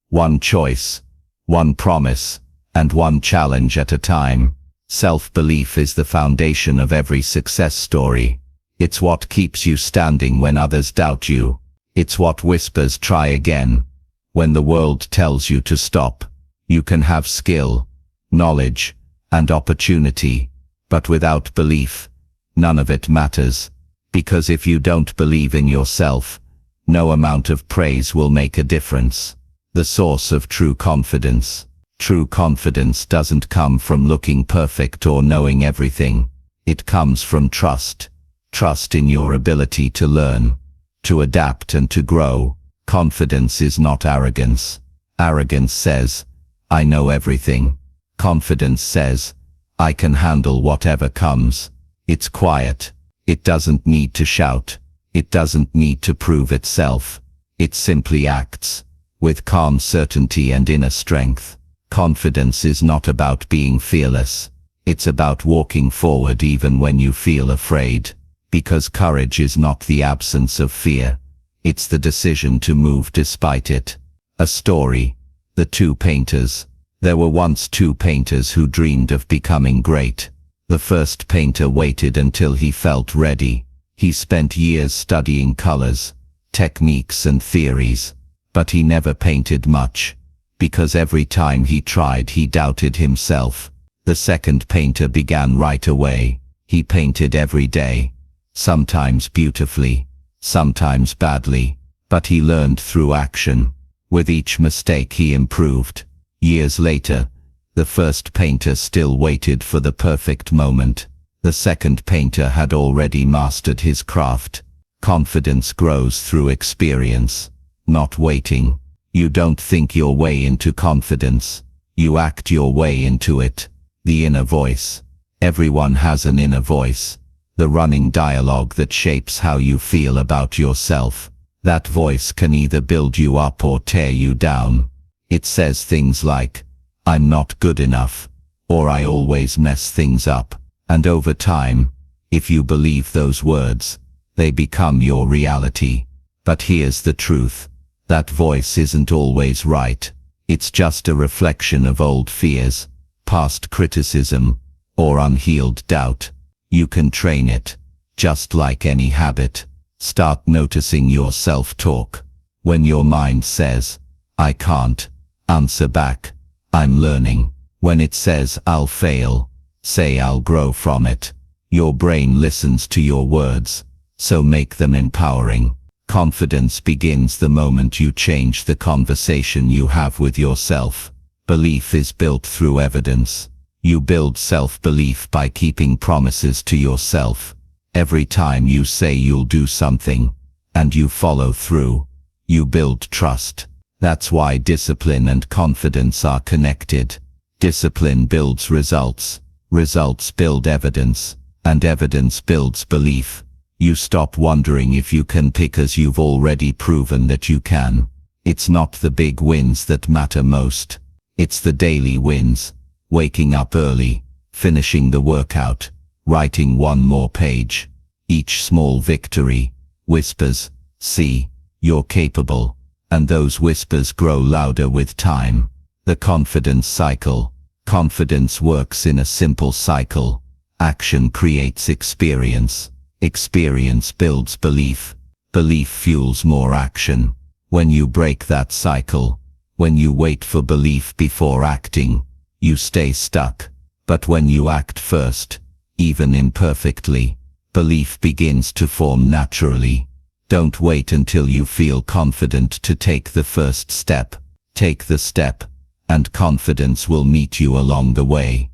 One choice, one promise, and one challenge at a time. Self-belief is the foundation of every success story. It's what keeps you standing when others doubt you. It's what whispers "try again" when the world tells you to stop. You can have skill, knowledge, and opportunity, but without belief, none of it matters. Because if you don't believe in yourself, no amount of praise will make a difference. The source of true confidence. True confidence doesn't come from looking perfect or knowing everything. It comes from trust. Trust in your ability to learn, to adapt and to grow. Confidence is not arrogance. Arrogance says, "I know everything." Confidence says, "I can handle whatever comes." It's quiet. It doesn't need to shout. It doesn't need to prove itself. It simply acts, with calm certainty and inner strength. Confidence is not about being fearless. It's about walking forward even when you feel afraid. Because courage is not the absence of fear. It's the decision to move despite it. A story. The two painters. There were once two painters who dreamed of becoming great. The first painter waited until he felt ready. He spent years studying colors, techniques and theories, but he never painted much, because every time he tried he doubted himself. The second painter began right away. He painted every day, sometimes beautifully, sometimes badly, but he learned through action. With each mistake he improved. Years later, the first painter still waited for the perfect moment. The second painter had already mastered his craft. Confidence grows through experience, not waiting. You don't think your way into confidence. You act your way into it. The inner voice. Everyone has an inner voice. The running dialogue that shapes how you feel about yourself. That voice can either build you up or tear you down. It says things like, "I'm not good enough," or "I always mess things up." And over time, if you believe those words, they become your reality. But here's the truth. That voice isn't always right. It's just a reflection of old fears, past criticism, or unhealed doubt. You can train it, just like any habit. Start noticing your self-talk. When your mind says, "I can't," answer back, "I'm learning." When it says, "I'll fail," say, "I'll grow from it." Your brain listens to your words, so make them empowering. Confidence begins the moment you change the conversation you have with yourself. Belief is built through evidence. You build self-belief by keeping promises to yourself. Every time you say you'll do something, and you follow through, you build trust. That's why discipline and confidence are connected. Discipline builds results, results build evidence, and evidence builds belief. You stop wondering if you can because you've already proven that you can. It's not the big wins that matter most. It's the daily wins. Waking up early, finishing the workout, writing one more page. Each small victory whispers, "See, you're capable." And those whispers grow louder with time. The confidence cycle. Confidence works in a simple cycle. Action creates experience. Experience builds belief. Belief fuels more action. When you break that cycle, when you wait for belief before acting, you stay stuck. But when you act first, even imperfectly, belief begins to form naturally. Don't wait until you feel confident to take the first step. Take the step, and confidence will meet you along the way.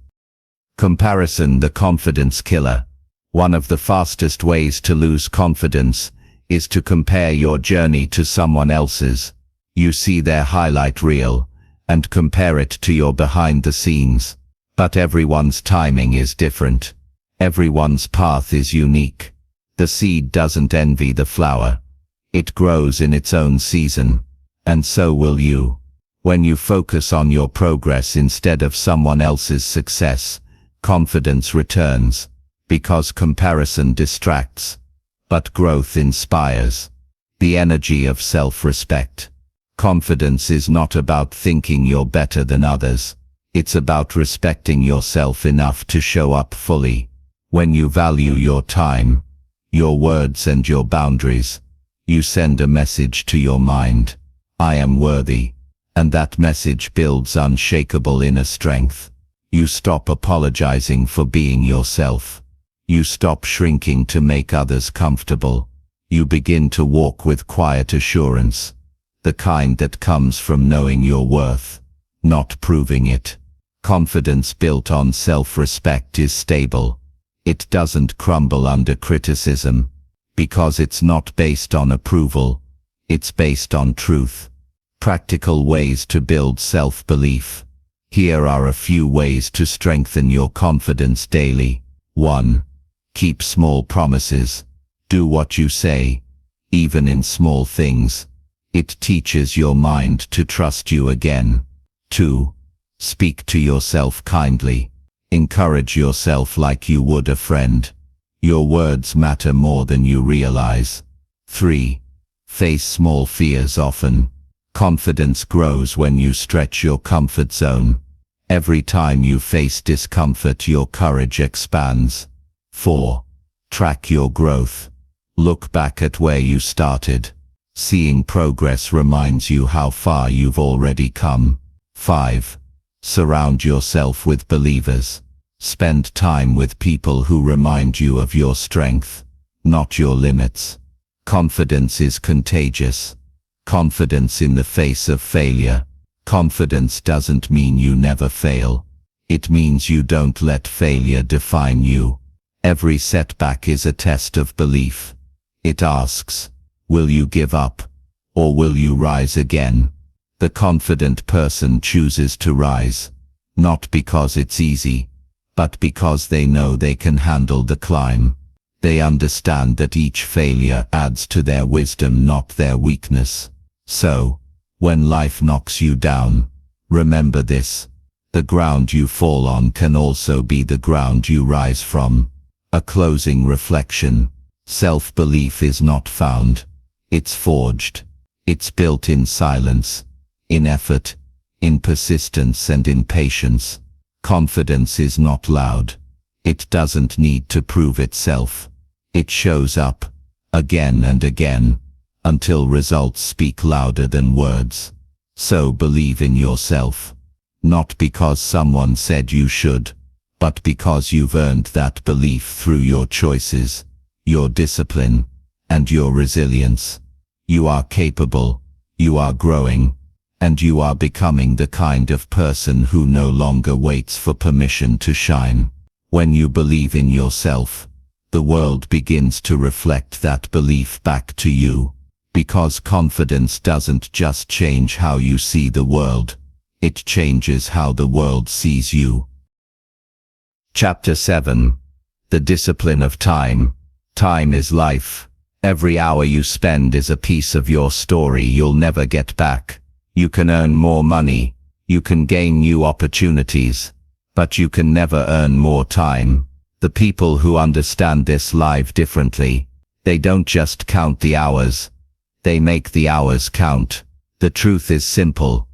Comparison, the confidence killer. One of the fastest ways to lose confidence is to compare your journey to someone else's. You see their highlight reel, and compare it to your behind the scenes. But everyone's timing is different. Everyone's path is unique. The seed doesn't envy the flower. It grows in its own season. And so will you. When you focus on your progress instead of someone else's success, confidence returns, because comparison distracts, but growth inspires. The energy of self-respect. Confidence is not about thinking you're better than others. It's about respecting yourself enough to show up fully. When you value your time, your words and your boundaries, you send a message to your mind. I am worthy. And that message builds unshakable inner strength. You stop apologizing for being yourself. You stop shrinking to make others comfortable. You begin to walk with quiet assurance, the kind that comes from knowing your worth, not proving it. Confidence built on self-respect is stable. It doesn't crumble under criticism, because it's not based on approval, it's based on truth. Practical ways to build self-belief. Here are a few ways to strengthen your confidence daily. 1. Keep small promises. Do what you say, even in small things. It teaches your mind to trust you again. 2. Speak to yourself kindly. Encourage yourself like you would a friend. Your words matter more than you realize. 3. Face small fears often. Confidence grows when you stretch your comfort zone. Every time you face discomfort, your courage expands. 4. Track your growth. Look back at where you started. Seeing progress reminds you how far you've already come. 5. Surround yourself with believers. Spend time with people who remind you of your strength, not your limits. Confidence is contagious. Confidence in the face of failure. Confidence doesn't mean you never fail. It means you don't let failure define you. Every setback is a test of belief. It asks, will you give up, or will you rise again? The confident person chooses to rise, not because it's easy, but because they know they can handle the climb. They understand that each failure adds to their wisdom, not their weakness. So, when life knocks you down, remember this: the ground you fall on can also be the ground you rise from. A closing reflection. Self-belief is not found. It's forged. It's built in silence, in effort, in persistence and in patience. Confidence is not loud. It doesn't need to prove itself. It shows up, again and again, until results speak louder than words. So believe in yourself. Not because someone said you should, but because you've earned that belief through your choices, your discipline, and your resilience. You are capable, you are growing, and you are becoming the kind of person who no longer waits for permission to shine. When you believe in yourself, the world begins to reflect that belief back to you. Because confidence doesn't just change how you see the world, it changes how the world sees you. Chapter 7. The Discipline of Time. Time is life. Every hour you spend is a piece of your story you'll never get back. You can earn more money, you can gain new opportunities, but you can never earn more time. The people who understand this live differently. They don't just count the hours, they make the hours count. The truth is simple.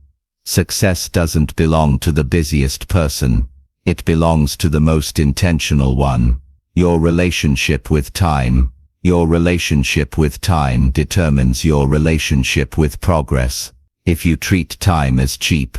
Success doesn't belong to the busiest person. It belongs to the most intentional one. Your relationship with time. Your relationship with time determines your relationship with progress. If you treat time as cheap,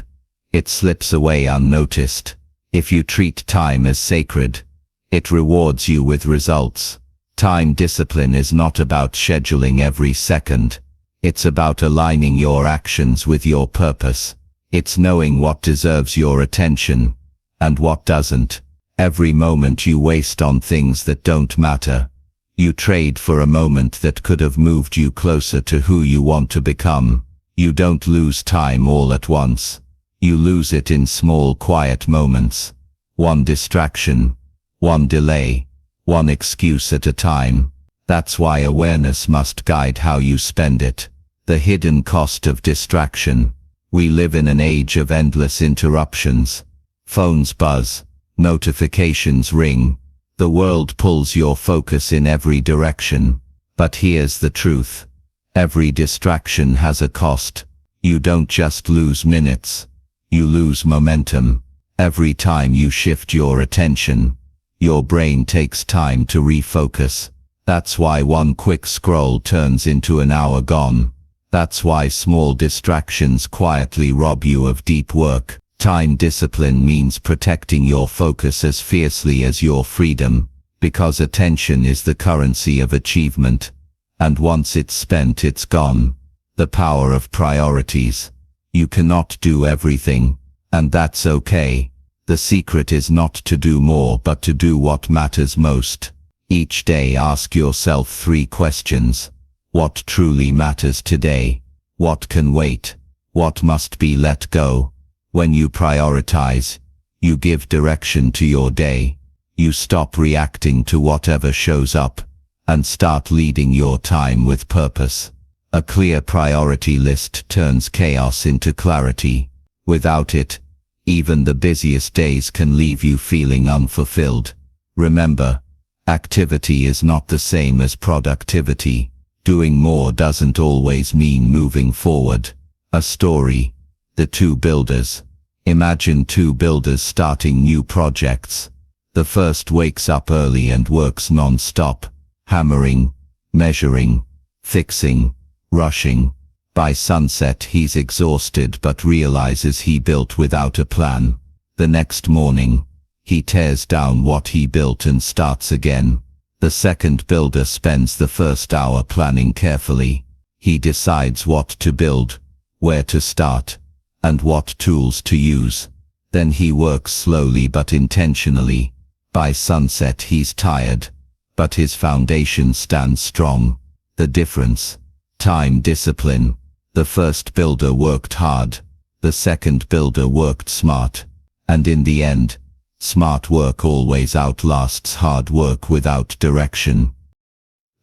it slips away unnoticed. If you treat time as sacred, it rewards you with results. Time discipline is not about scheduling every second. It's about aligning your actions with your purpose. It's knowing what deserves your attention, and what doesn't. Every moment you waste on things that don't matter, you trade for a moment that could have moved you closer to who you want to become. You don't lose time all at once. You lose it in small, quiet moments. One distraction, one delay, one excuse at a time. That's why awareness must guide how you spend it. The hidden cost of distraction. We live in an age of endless interruptions. Phones buzz, notifications ring, the world pulls your focus in every direction. But here's the truth. Every distraction has a cost. You don't just lose minutes. You lose momentum. Every time you shift your attention, your brain takes time to refocus. That's why one quick scroll turns into an hour gone. That's why small distractions quietly rob you of deep work. Time discipline means protecting your focus as fiercely as your freedom, because attention is the currency of achievement. And once it's spent, it's gone. The power of priorities. You cannot do everything, and that's okay. The secret is not to do more but to do what matters most. Each day ask yourself 3 questions. What truly matters today? What can wait? What must be let go? When you prioritize, you give direction to your day. You stop reacting to whatever shows up, and start leading your time with purpose. A clear priority list turns chaos into clarity. Without it, even the busiest days can leave you feeling unfulfilled. Remember, activity is not the same as productivity. Doing more doesn't always mean moving forward. A story. The 2 builders. Imagine 2 builders starting new projects. The first wakes up early and works non-stop, hammering, measuring, fixing, rushing. By sunset he's exhausted but realizes he built without a plan. The next morning, he tears down what he built and starts again. The second builder spends the first hour planning carefully. He decides what to build, where to start, and what tools to use. Then he works slowly but intentionally. By sunset he's tired, but his foundation stands strong. The difference. Time discipline. The first builder worked hard, the second builder worked smart. And in the end, smart work always outlasts hard work without direction.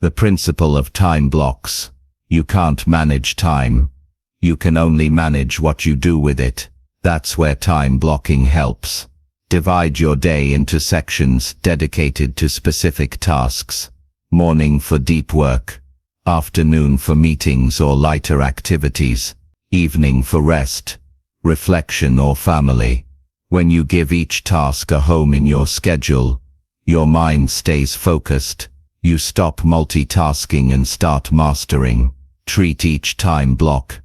The principle of time blocks. You can't manage time. You can only manage what you do with it. That's where time blocking helps. Divide your day into sections dedicated to specific tasks. Morning for deep work. Afternoon for meetings or lighter activities. Evening for rest, reflection or family. When you give each task a home in your schedule, your mind stays focused. You stop multitasking and start mastering. Treat each time block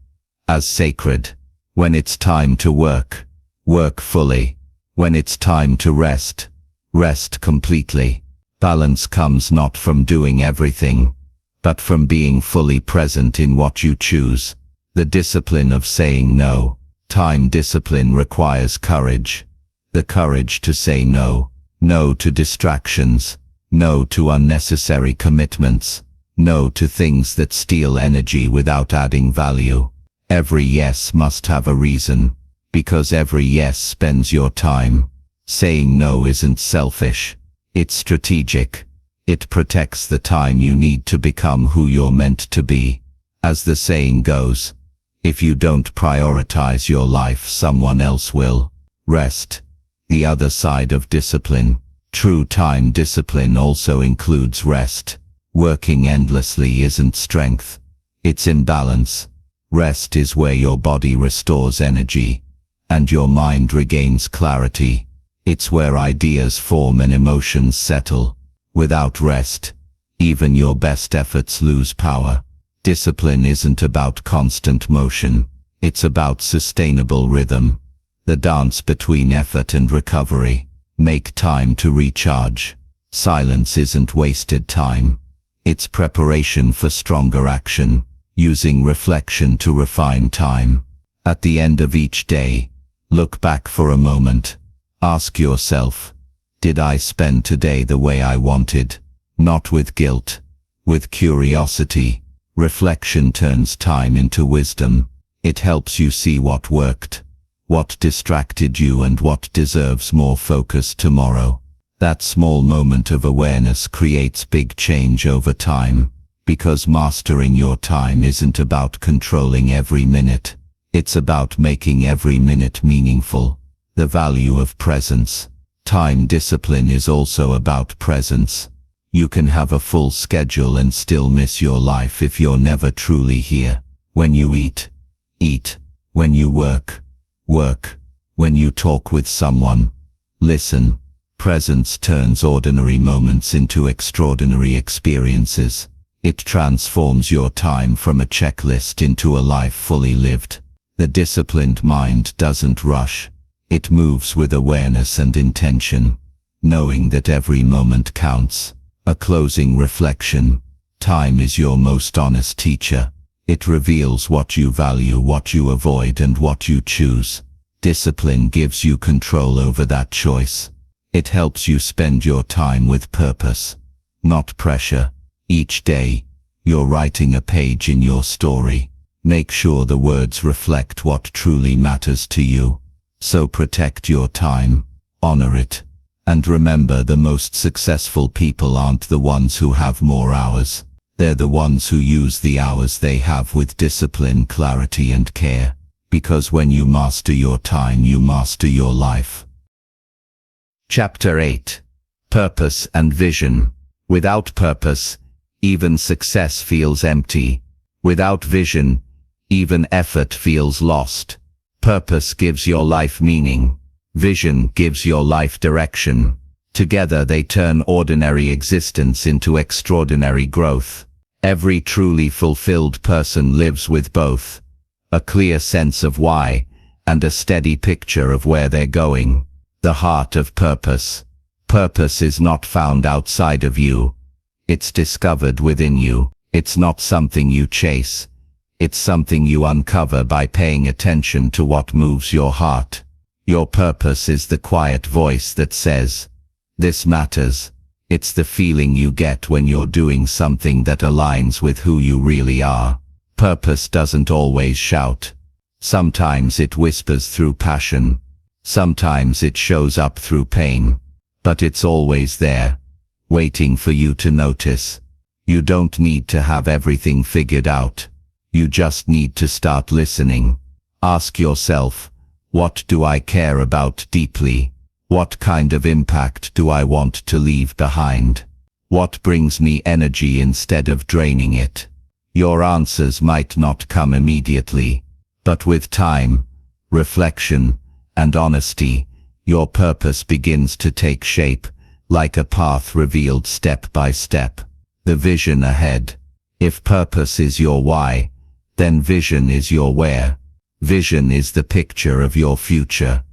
as sacred. When it's time to work, work fully. When it's time to rest, rest completely. Balance comes not from doing everything, but from being fully present in what you choose. The discipline of saying no. Time discipline requires courage. The courage to say no. No to distractions. No to unnecessary commitments. No to things that steal energy without adding value. Every yes must have a reason, because every yes spends your time. Saying no isn't selfish. It's strategic. It protects the time you need to become who you're meant to be. As the saying goes, if you don't prioritize your life, someone else will. Rest. The other side of discipline. True time discipline also includes rest. Working endlessly isn't strength. It's imbalance. Rest is where your body restores energy, and your mind regains clarity. It's where ideas form and emotions settle. Without rest, even your best efforts lose power. Discipline isn't about constant motion. It's about sustainable rhythm. The dance between effort and recovery. Make time to recharge. Silence isn't wasted time. It's preparation for stronger action. Using reflection to refine time. At the end of each day, look back for a moment. Ask yourself, did I spend today the way I wanted? Not with guilt, with curiosity. Reflection turns time into wisdom. It helps you see what worked, what distracted you, and what deserves more focus tomorrow. That small moment of awareness creates big change over time, because mastering your time isn't about controlling every minute. It's about making every minute meaningful. The value of presence. Time discipline is also about presence. You can have a full schedule and still miss your life if you're never truly here. When you eat, eat. When you work, work. When you talk with someone, listen. Presence turns ordinary moments into extraordinary experiences. It transforms your time from a checklist into a life fully lived. The disciplined mind doesn't rush. It moves with awareness and intention, knowing that every moment counts. A closing reflection. Time is your most honest teacher. It reveals what you value, what you avoid, and what you choose. Discipline gives you control over that choice. It helps you spend your time with purpose, not pressure. Each day, you're writing a page in your story. Make sure the words reflect what truly matters to you. So protect your time, honor it, and remember, the most successful people aren't the ones who have more hours. They're the ones who use the hours they have with discipline, clarity, and care. Because when you master your time, you master your life. Chapter 8. Purpose and Vision. Without purpose, even success feels empty. Without vision, even effort feels lost. Purpose gives your life meaning. Vision gives your life direction. Together they turn ordinary existence into extraordinary growth. Every truly fulfilled person lives with both. A clear sense of why, and a steady picture of where they're going. The heart of purpose. Purpose is not found outside of you. It's discovered within you. It's not something you chase. It's something you uncover by paying attention to what moves your heart. Your purpose is the quiet voice that says, "This matters." It's the feeling you get when you're doing something that aligns with who you really are. Purpose doesn't always shout. Sometimes it whispers through passion. Sometimes it shows up through pain. But it's always there, waiting for you to notice. You don't need to have everything figured out. You just need to start listening. Ask yourself, what do I care about deeply? What kind of impact do I want to leave behind? What brings me energy instead of draining it? Your answers might not come immediately, but with time, reflection, and honesty, your purpose begins to take shape, like a path revealed step by step. The vision ahead. If purpose is your why, then vision is your where. Vision is the picture of your future,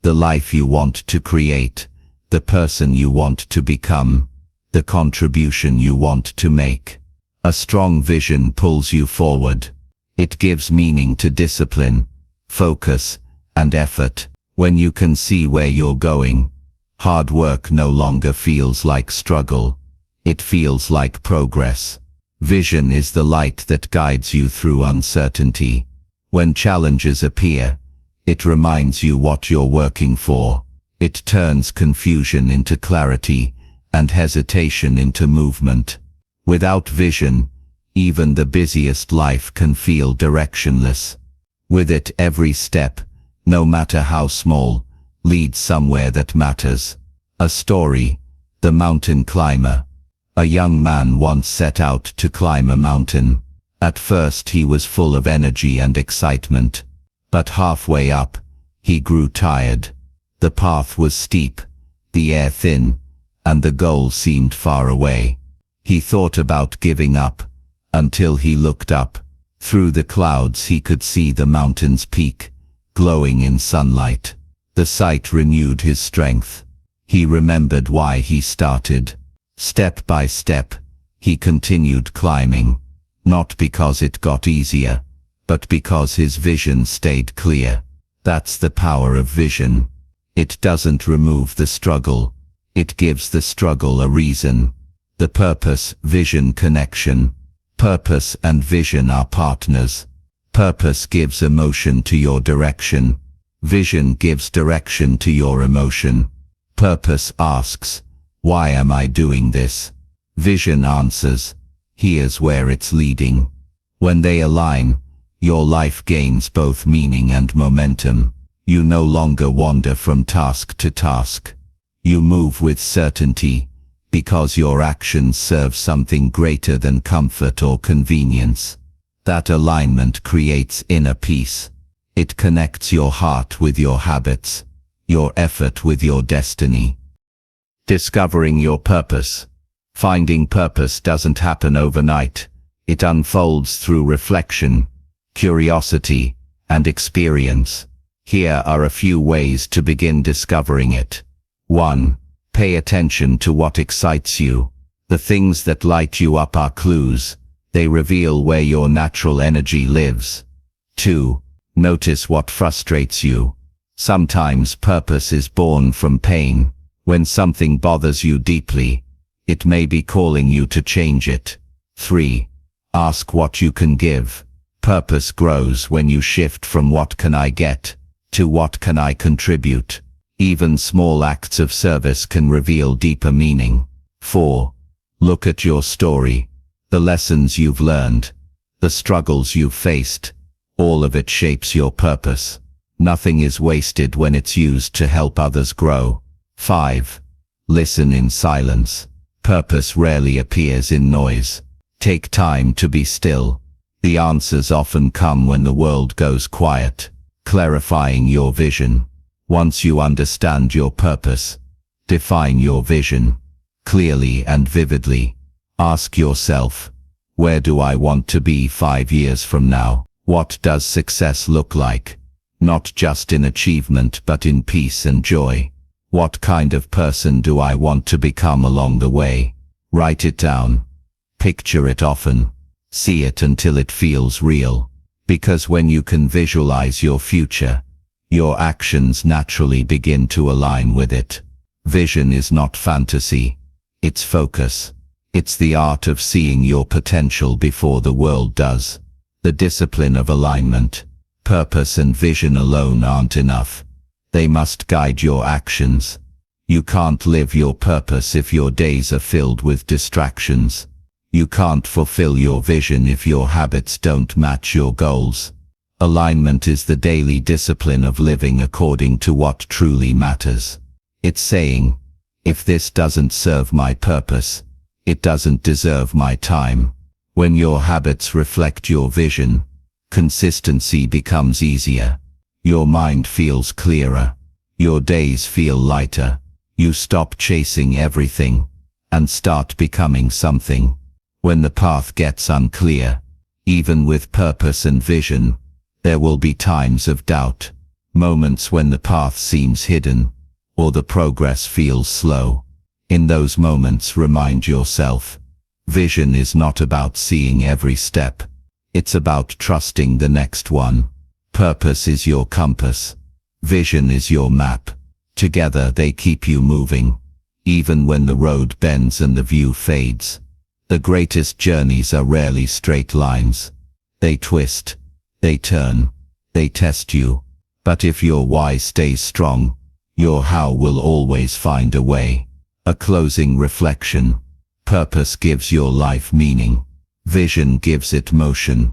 the life you want to create, the person you want to become, the contribution you want to make. A strong vision pulls you forward. It gives meaning to discipline, focus, and effort. When you can see where you're going, hard work no longer feels like struggle. It feels like progress. Vision is the light that guides you through uncertainty. When challenges appear, it reminds you what you're working for. It turns confusion into clarity and hesitation into movement. Without vision, even the busiest life can feel directionless. With it, every step, no matter how small, leads somewhere that matters. A story. The Mountain Climber. A young man once set out to climb a mountain. At first he was full of energy and excitement. But halfway up, he grew tired. The path was steep, the air thin, and the goal seemed far away. He thought about giving up, until he looked up. Through the clouds he could see the mountain's peak, glowing in sunlight. The sight renewed his strength. He remembered why he started. Step by step, he continued climbing, not because it got easier, but because his vision stayed clear. That's the power of vision. It doesn't remove the struggle. It gives the struggle a reason. The purpose-vision connection. Purpose and vision are partners. Purpose gives emotion to your direction. Vision gives direction to your emotion. Purpose asks, "Why am I doing this?" Vision answers, "Here's where it's leading." When they align, your life gains both meaning and momentum. You no longer wander from task to task. You move with certainty, because your actions serve something greater than comfort or convenience. That alignment creates inner peace. It connects your heart with your habits, your effort with your destiny. Discovering your purpose. Finding purpose doesn't happen overnight. It unfolds through reflection, curiosity, and experience. Here are a few ways to begin discovering it. 1. Pay attention to what excites you. The things that light you up are clues. They reveal where your natural energy lives. 2. Notice what frustrates you. Sometimes purpose is born from pain. When something bothers you deeply, it may be calling you to change it. 3. Ask what you can give. Purpose grows when you shift from what can I get to what can I contribute. Even small acts of service can reveal deeper meaning. 4. Look at your story. The lessons you've learned, the struggles you've faced, all of it shapes your purpose. Nothing is wasted when it's used to help others grow. 5. Listen in silence. Purpose rarely appears in noise. Take time to be still. The answers often come when the world goes quiet. Clarifying your vision. Once you understand your purpose, define your vision clearly and vividly. Ask yourself, where do I want to be 5 years from now? What does success look like? Not just in achievement but in peace and joy. What kind of person do I want to become along the way? Write it down. Picture it often. See it until it feels real. Because when you can visualize your future, your actions naturally begin to align with it. Vision is not fantasy. It's focus. It's the art of seeing your potential before the world does. The discipline of alignment. Purpose and vision alone aren't enough. They must guide your actions. You can't live your purpose if your days are filled with distractions. You can't fulfill your vision if your habits don't match your goals. Alignment is the daily discipline of living according to what truly matters. It's saying, if this doesn't serve my purpose, it doesn't deserve my time. When your habits reflect your vision, consistency becomes easier. Your mind feels clearer. Your days feel lighter. You stop chasing everything and start becoming something. When the path gets unclear, even with purpose and vision, there will be times of doubt, moments when the path seems hidden, or the progress feels slow. In those moments, remind yourself, vision is not about seeing every step. It's about trusting the next one. Purpose is your compass. Vision is your map. Together they keep you moving, even when the road bends and the view fades. The greatest journeys are rarely straight lines. They twist, they turn, they test you. But if your why stays strong, your how will always find a way. A closing reflection. Purpose gives your life meaning. Vision gives it motion.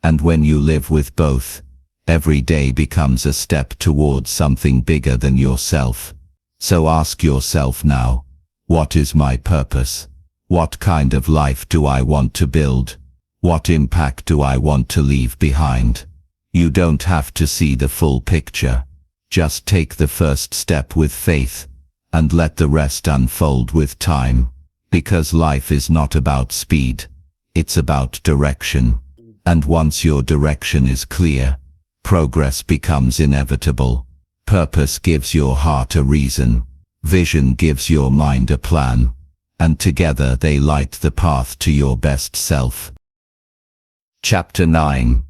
And when you live with both, every day becomes a step towards something bigger than yourself. So ask yourself now, what is my purpose? What kind of life do I want to build? What impact do I want to leave behind? You don't have to see the full picture. Just take the first step with faith, and let the rest unfold with time. Because life is not about speed. It's about direction. And once your direction is clear, progress becomes inevitable. Purpose gives your heart a reason. Vision gives your mind a plan. And together they light the path to your best self. Chapter 9.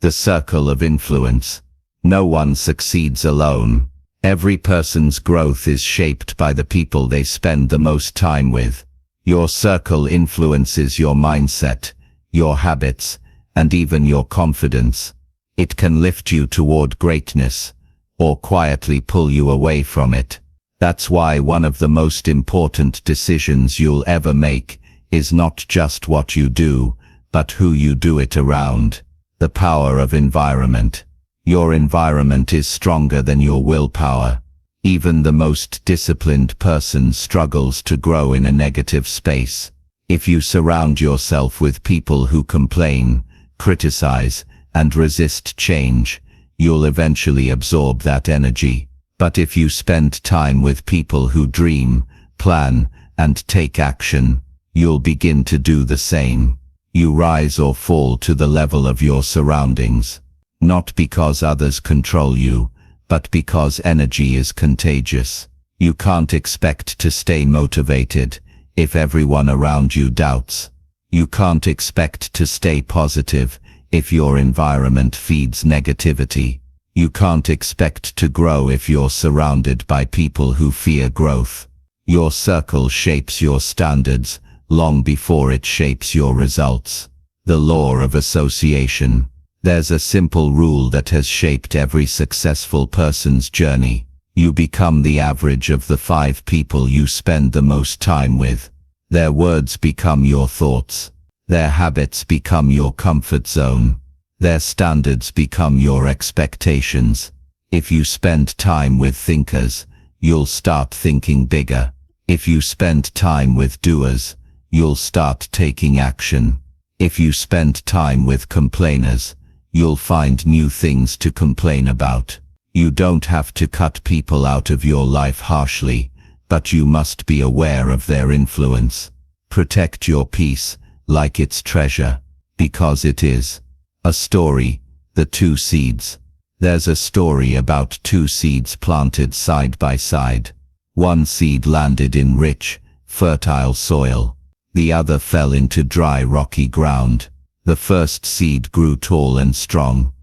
The Circle of Influence. No one succeeds alone. Every person's growth is shaped by the people they spend the most time with. Your circle influences your mindset, your habits, and even your confidence. It can lift you toward greatness, or quietly pull you away from it. That's why one of the most important decisions you'll ever make is not just what you do, but who you do it around. The power of environment. Your environment is stronger than your willpower. Even the most disciplined person struggles to grow in a negative space. If you surround yourself with people who complain, criticize, and resist change, you'll eventually absorb that energy. But if you spend time with people who dream, plan, and take action, you'll begin to do the same. You rise or fall to the level of your surroundings, not because others control you, but because energy is contagious. You can't expect to stay motivated if everyone around you doubts. You can't expect to stay positive if your environment feeds negativity. You can't expect to grow if you're surrounded by people who fear growth. Your circle shapes your standards long before it shapes your results. The law of association. There's a simple rule that has shaped every successful person's journey. You become the average of the 5 people you spend the most time with. Their words become your thoughts. Their habits become your comfort zone. Their standards become your expectations. If you spend time with thinkers, you'll start thinking bigger. If you spend time with doers, you'll start taking action. If you spend time with complainers, you'll find new things to complain about. You don't have to cut people out of your life harshly, but you must be aware of their influence. Protect your peace like it's treasure, because it is. A story, The 2 Seeds. There's a story about 2 seeds planted side by side. One seed landed in rich, fertile soil. The other fell into dry, rocky ground. The first seed grew tall and strong,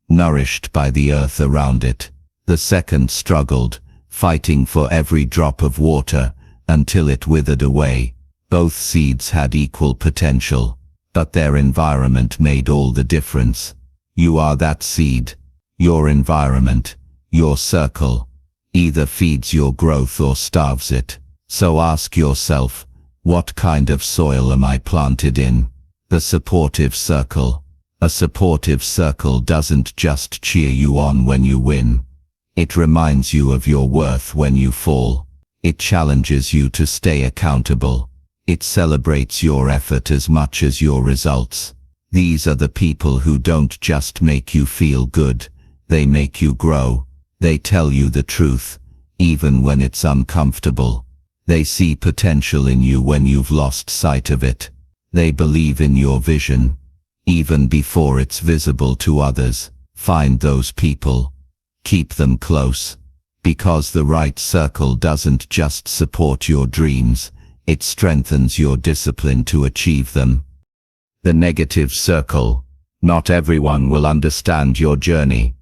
nourished by the earth around it. The second struggled, fighting for every drop of water, until it withered away. Both seeds had equal potential, but their environment made all the difference. You are that seed. Your environment, your circle, either feeds your growth or starves it. So ask yourself, what kind of soil am I planted in? The supportive circle. A supportive circle doesn't just cheer you on when you win. It reminds you of your worth when you fall. It challenges you to stay accountable. It celebrates your effort as much as your results. These are the people who don't just make you feel good, they make you grow. They tell you the truth, even when it's uncomfortable. They see potential in you when you've lost sight of it. They believe in your vision, even before it's visible to others. Find those people. Keep them close. Because the right circle doesn't just support your dreams, it strengthens your discipline to achieve them. The negative circle. Not everyone will understand your journey.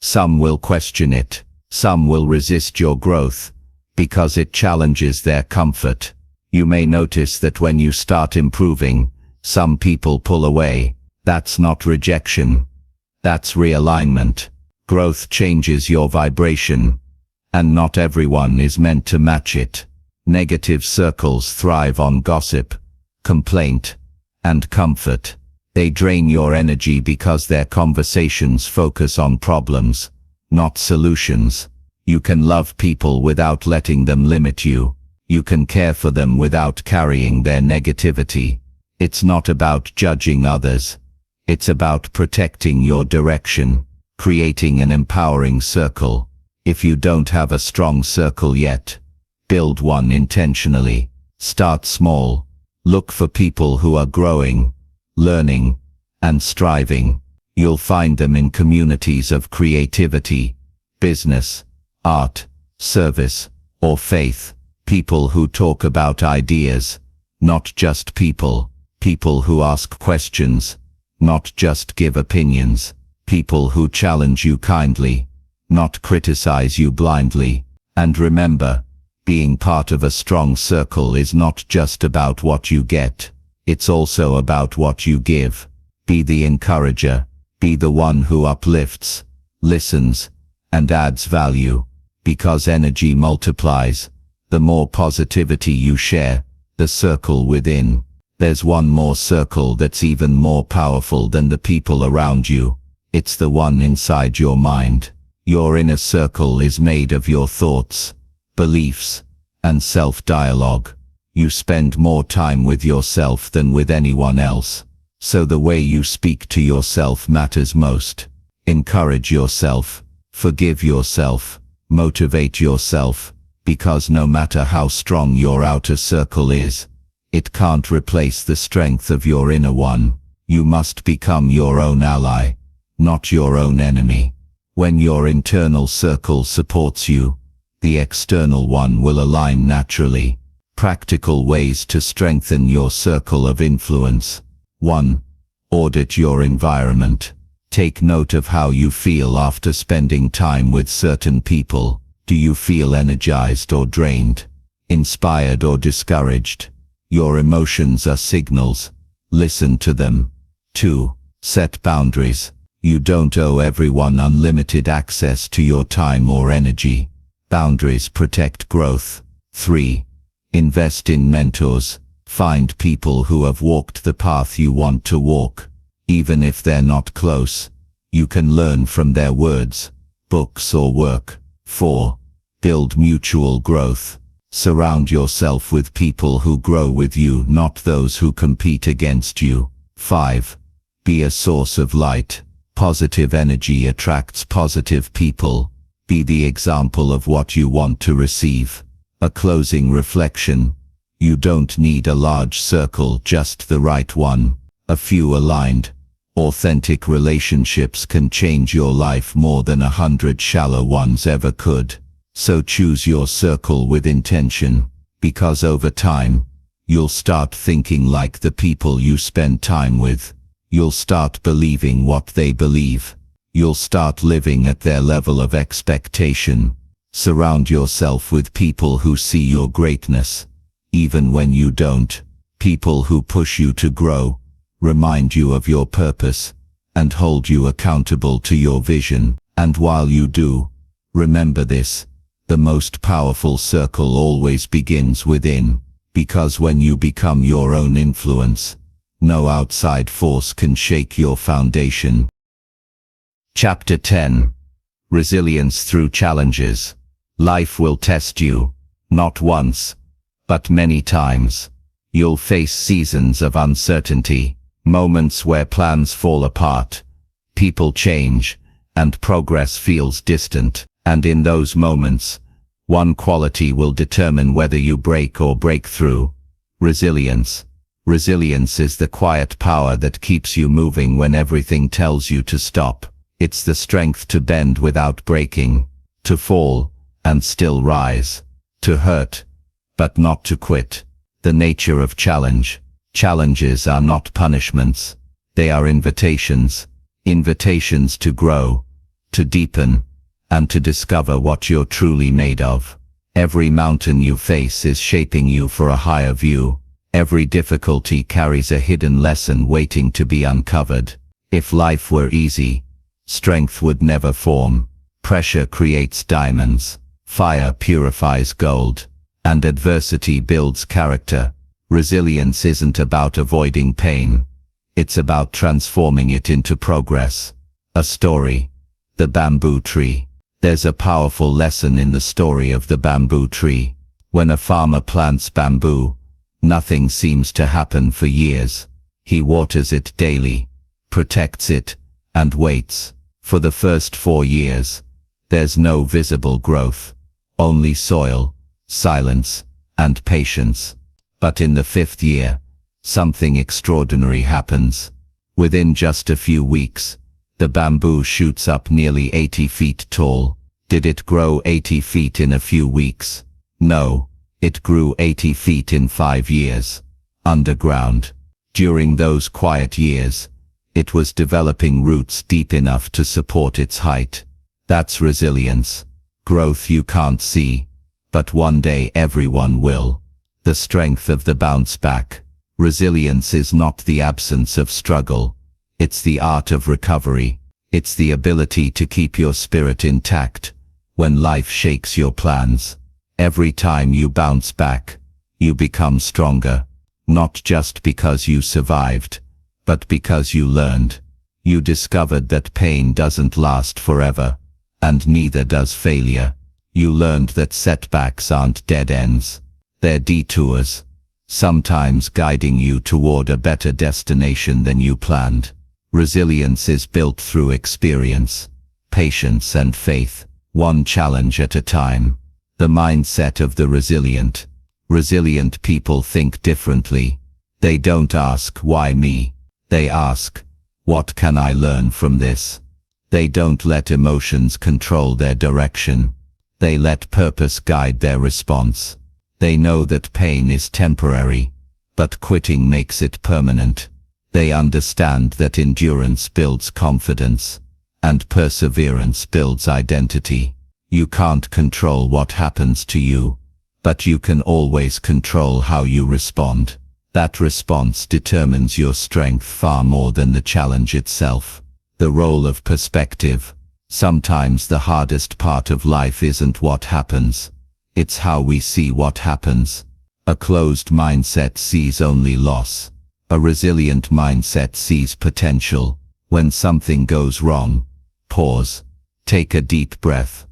Some will question it. Some will resist your growth, because it challenges their comfort. You may notice that when you start improving, some people pull away. That's not rejection. That's realignment. Growth changes your vibration, and not everyone is meant to match it. Negative circles thrive on gossip, complaint, and comfort. They drain your energy because their conversations focus on problems, not solutions. You can love people without letting them limit you. You can care for them without carrying their negativity. It's not about judging others. It's about protecting your direction, creating an empowering circle. If you don't have a strong circle yet, build one intentionally. Start small. Look for people who are growing, learning, and striving. You'll find them in communities of creativity, business, art, service, or faith. People who talk about ideas, not just people. People who ask questions, not just give opinions. People who challenge you kindly, not criticize you blindly. And remember, being part of a strong circle is not just about what you get. It's also about what you give. Be the encourager. Be the one who uplifts, listens, and adds value. Because energy multiplies. The more positivity you share, the circle within, There's one more circle that's even more powerful than the people around you. It's the one inside your mind. Your inner circle is made of your thoughts, beliefs, and self-dialogue. You spend more time with yourself than with anyone else. So the way you speak to yourself matters most. Encourage yourself, forgive yourself, motivate yourself, because no matter how strong your outer circle is, it can't replace the strength of your inner one. You must become your own ally, not your own enemy. When your internal circle supports you, the external one will align naturally. Practical ways to strengthen your circle of influence. 1. Audit your environment. Take note of how you feel after spending time with certain people. Do you feel energized or drained? Inspired or discouraged? Your emotions are signals. Listen to them. 2. Set boundaries. You don't owe everyone unlimited access to your time or energy. Boundaries protect growth. 3. Invest in mentors. Find people who have walked the path you want to walk. Even if they're not close, you can learn from their words, books or work. 4. Build mutual growth. Surround yourself with people who grow with you, not those who compete against you. 5. Be a source of light. Positive energy attracts positive people. Be the example of what you want to receive. A closing reflection. You don't need a large circle, just the right one. A few aligned, authentic relationships can change your life more than 100 shallow ones ever could. So choose your circle with intention, because over time, you'll start thinking like the people you spend time with. You'll start believing what they believe. You'll start living at their level of expectation. Surround yourself with people who see your greatness, even when you don't. People who push you to grow, remind you of your purpose, and hold you accountable to your vision. And while you do, remember this: the most powerful circle always begins within, because when you become your own influence, no outside force can shake your foundation. Chapter 10. Resilience through challenges. Life will test you, not once, but many times. You'll face seasons of uncertainty, moments where plans fall apart, people change, and progress feels distant. And in those moments, one quality will determine whether you break or break through: resilience. Resilience is the quiet power that keeps you moving when everything tells you to stop. It's the strength to bend without breaking, to fall and still rise, to hurt, but not to quit. The nature of challenge. Challenges are not punishments. They are invitations. Invitations to grow, to deepen, and to discover what you're truly made of. Every mountain you face is shaping you for a higher view. Every difficulty carries a hidden lesson waiting to be uncovered. If life were easy, strength would never form. Pressure creates diamonds, fire purifies gold, and adversity builds character. Resilience isn't about avoiding pain. It's about transforming it into progress. A story. The bamboo tree. There's a powerful lesson in the story of the bamboo tree. When a farmer plants bamboo, nothing seems to happen for years. He waters it daily, protects it, and waits. For the first 4 years, there's no visible growth, only soil, silence, and patience. But in the 5th year, something extraordinary happens. Within just a few weeks, the bamboo shoots up nearly 80 feet tall. Did it grow 80 feet in a few weeks? No, it grew 80 feet in 5 years, underground. During those quiet years, it was developing roots deep enough to support its height. That's resilience. Growth you can't see, but one day everyone will. The strength of the bounce back. Resilience is not the absence of struggle. It's the art of recovery. It's the ability to keep your spirit intact when life shakes your plans. Every time you bounce back, you become stronger. not just because you survived, but because you learned. You discovered that pain doesn't last forever, and neither does failure. You learned that setbacks aren't dead ends. They're detours, sometimes guiding you toward a better destination than you planned. Resilience is built through experience, patience and faith, one challenge at a time. The mindset of the resilient. Resilient people think differently. They don't ask, why me? They ask, what can I learn from this? They don't let emotions control their direction. They let purpose guide their response. They know that pain is temporary, but quitting makes it permanent. They understand that endurance builds confidence, and perseverance builds identity. You can't control what happens to you, but you can always control how you respond. That response determines your strength far more than the challenge itself. The role of perspective. Sometimes the hardest part of life isn't what happens, it's how we see what happens. A closed mindset sees only loss. A resilient mindset sees potential. When something goes wrong, pause, take a deep breath.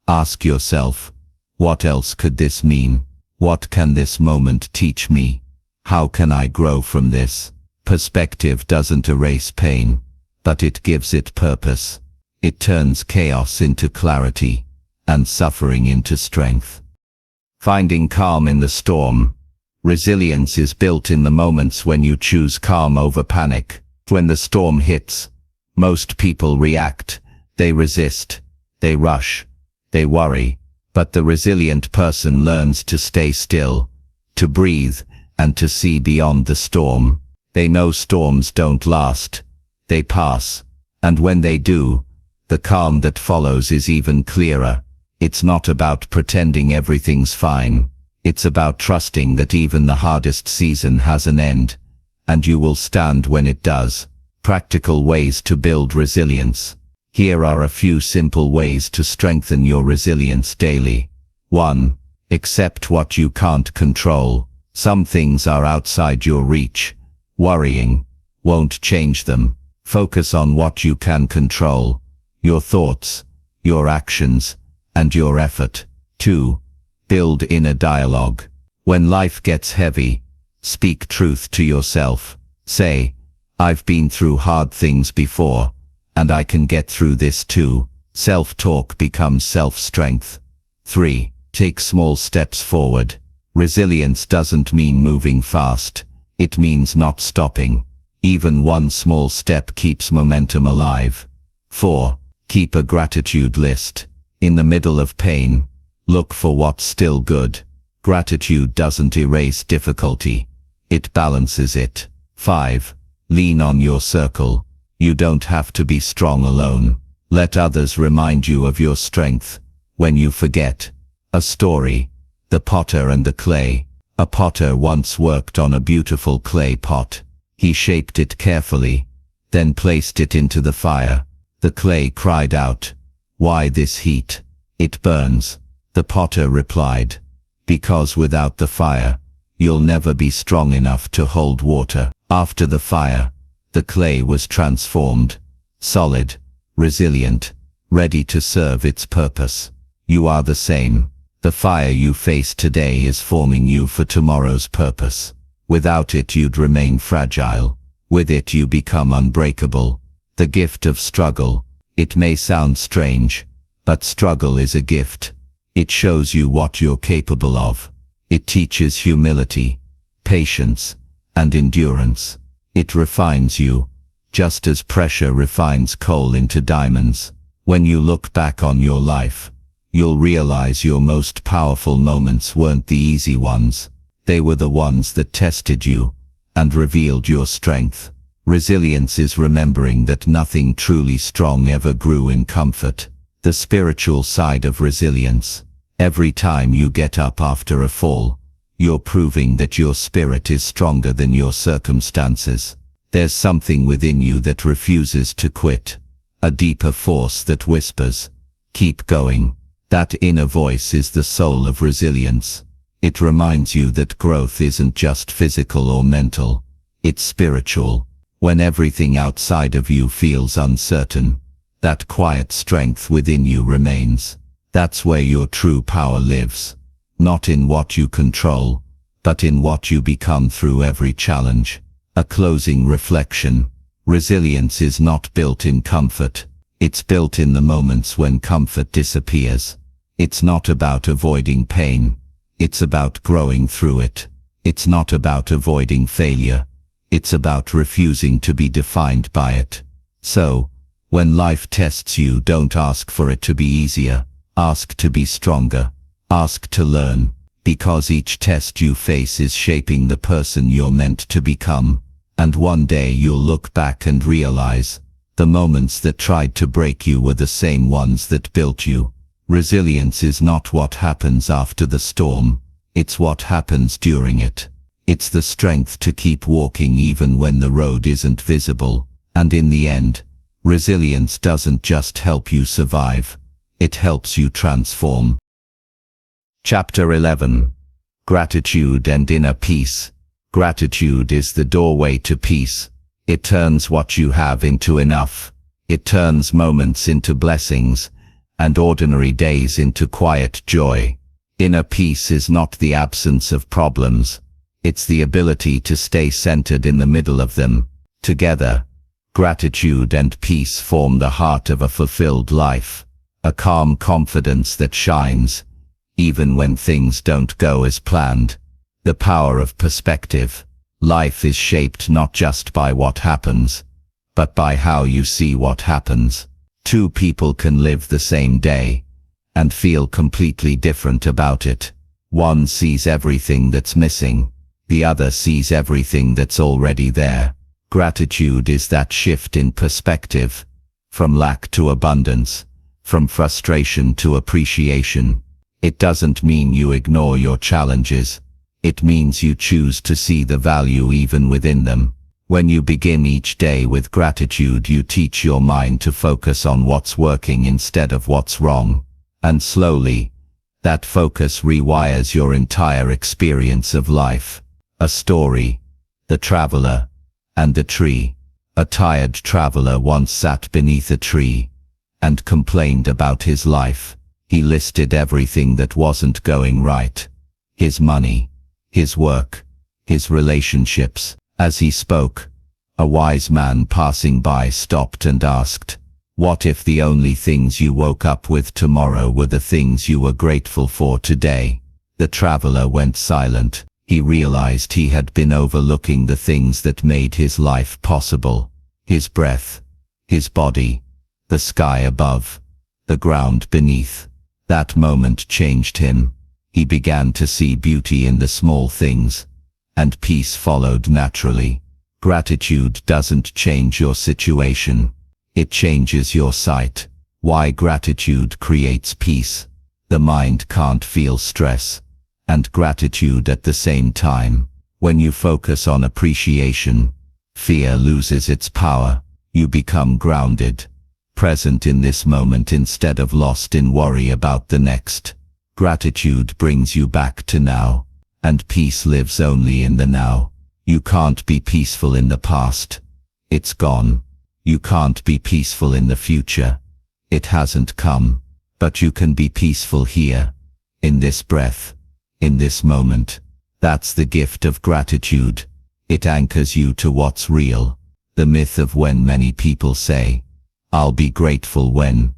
Ask yourself, what else could this mean? What can this moment teach me? How can I grow from this? Perspective doesn't erase pain, but it gives it purpose. It turns chaos into clarity, and suffering into strength. Finding calm in the storm. Resilience is built in the moments when you choose calm over panic. When the storm hits, most people react. They resist, they rush, they worry. But the resilient person learns to stay still, to breathe, and to see beyond the storm. They know storms don't last, they pass. And when they do, the calm that follows is even clearer. It's not about pretending everything's fine. It's about trusting that even the hardest season has an end, and you will stand when it does. Practical ways to build resilience. Here are a few simple ways to strengthen your resilience daily. 1. Accept what you can't control. Some things are outside your reach. Worrying won't change them. Focus on what you can control. Your thoughts, your actions, and your effort. 2. Build inner dialogue. When life gets heavy, speak truth to yourself. Say, I've been through hard things before, and I can get through this too. Self-talk becomes self-strength. 3. Take small steps forward. Resilience doesn't mean moving fast. It means not stopping. Even one small step keeps momentum alive. 4. Keep a gratitude list. In the middle of pain, look for what's still good. Gratitude doesn't erase difficulty. It balances it. 5. Lean on your circle. You don't have to be strong alone. Let others remind you of your strength. When you forget. A story. The potter and the clay. A potter once worked on a beautiful clay pot. He shaped it carefully, then placed it into the fire. The clay cried out, "Why this heat? It burns." The potter replied, "Because without the fire, you'll never be strong enough to hold water." After the fire, the clay was transformed, solid, resilient, ready to serve its purpose. You are the same. The fire you face today is forming you for tomorrow's purpose. Without it you'd remain fragile. With it you become unbreakable. The gift of struggle. It may sound strange, but struggle is a gift. It shows you what you're capable of. It teaches humility, patience, and endurance. It refines you, just as pressure refines coal into diamonds. When you look back on your life, you'll realize your most powerful moments weren't the easy ones. They were the ones that tested you and revealed your strength. Resilience is remembering that nothing truly strong ever grew in comfort. The spiritual side of resilience. Every time you get up after a fall, you're proving that your spirit is stronger than your circumstances. There's something within you that refuses to quit. A deeper force that whispers, "Keep going." That inner voice is the soul of resilience. It reminds you that growth isn't just physical or mental, it's spiritual. When everything outside of you feels uncertain, that quiet strength within you remains. That's where your true power lives. Not in what you control, but in what you become through every challenge. A closing reflection. Resilience is not built in comfort. It's built in the moments when comfort disappears. It's not about avoiding pain. It's about growing through it. It's not about avoiding failure. It's about refusing to be defined by it. So, when life tests you, don't ask for it to be easier. Ask to be stronger. Ask to learn. Because each test you face is shaping the person you're meant to become. And one day you'll look back and realize, the moments that tried to break you were the same ones that built you. Resilience is not what happens after the storm. It's what happens during it. It's the strength to keep walking even when the road isn't visible. And in the end, resilience doesn't just help you survive. It helps you transform. Chapter 11. Gratitude and Inner Peace. Gratitude is the doorway to peace. It turns what you have into enough. It turns moments into blessings, and ordinary days into quiet joy. Inner peace is not the absence of problems. It's the ability to stay centered in the middle of them. Together, gratitude and peace form the heart of a fulfilled life. A calm confidence that shines, even when things don't go as planned. The power of perspective. Life is shaped not just by what happens, but by how you see what happens. Two people can live the same day and feel completely different about it. One sees everything that's missing. The other sees everything that's already there. Gratitude is that shift in perspective, from lack to abundance, from frustration to appreciation. It doesn't mean you ignore your challenges. It means you choose to see the value even within them. When you begin each day with gratitude, you teach your mind to focus on what's working instead of what's wrong. And slowly, that focus rewires your entire experience of life. A story, the traveler, and the tree. A tired traveler once sat beneath a tree and complained about his life. He listed everything that wasn't going right. His money, his work, his relationships. As he spoke, a wise man passing by stopped and asked, "What if the only things you woke up with tomorrow were the things you were grateful for today?" The traveler went silent. He realized he had been overlooking the things that made his life possible. His breath, his body, the sky above, the ground beneath. That moment changed him. He began to see beauty in the small things, and peace followed naturally. Gratitude doesn't change your situation. It changes your sight. Why gratitude creates peace. The mind can't feel stress and gratitude at the same time. When you focus on appreciation, fear loses its power. You become grounded, present in this moment instead of lost in worry about the next. Gratitude brings you back to now, and peace lives only in the now. You can't be peaceful in the past. It's gone. You can't be peaceful in the future. It hasn't come. But you can be peaceful here, in this breath, in this moment. That's the gift of gratitude. It anchors you to what's real. The myth of when many people say, "I'll be grateful when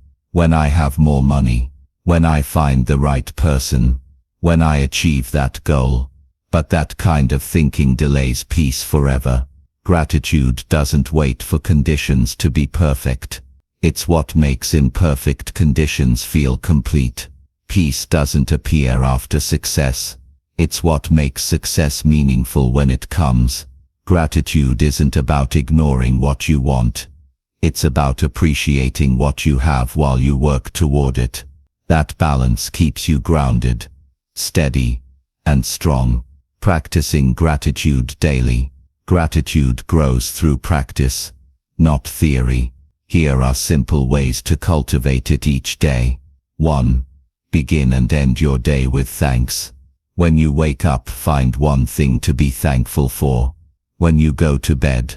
I have more money, when I find the right person, when I achieve that goal." But that kind of thinking delays peace forever. Gratitude doesn't wait for conditions to be perfect. It's what makes imperfect conditions feel complete. Peace doesn't appear after success. It's what makes success meaningful when it comes. Gratitude isn't about ignoring what you want. It's about appreciating what you have while you work toward it. That balance keeps you grounded, steady, and strong. Practicing gratitude daily. Gratitude grows through practice, not theory. Here are simple ways to cultivate it each day. 1. Begin and end your day with thanks. When you wake up, find one thing to be thankful for. When you go to bed,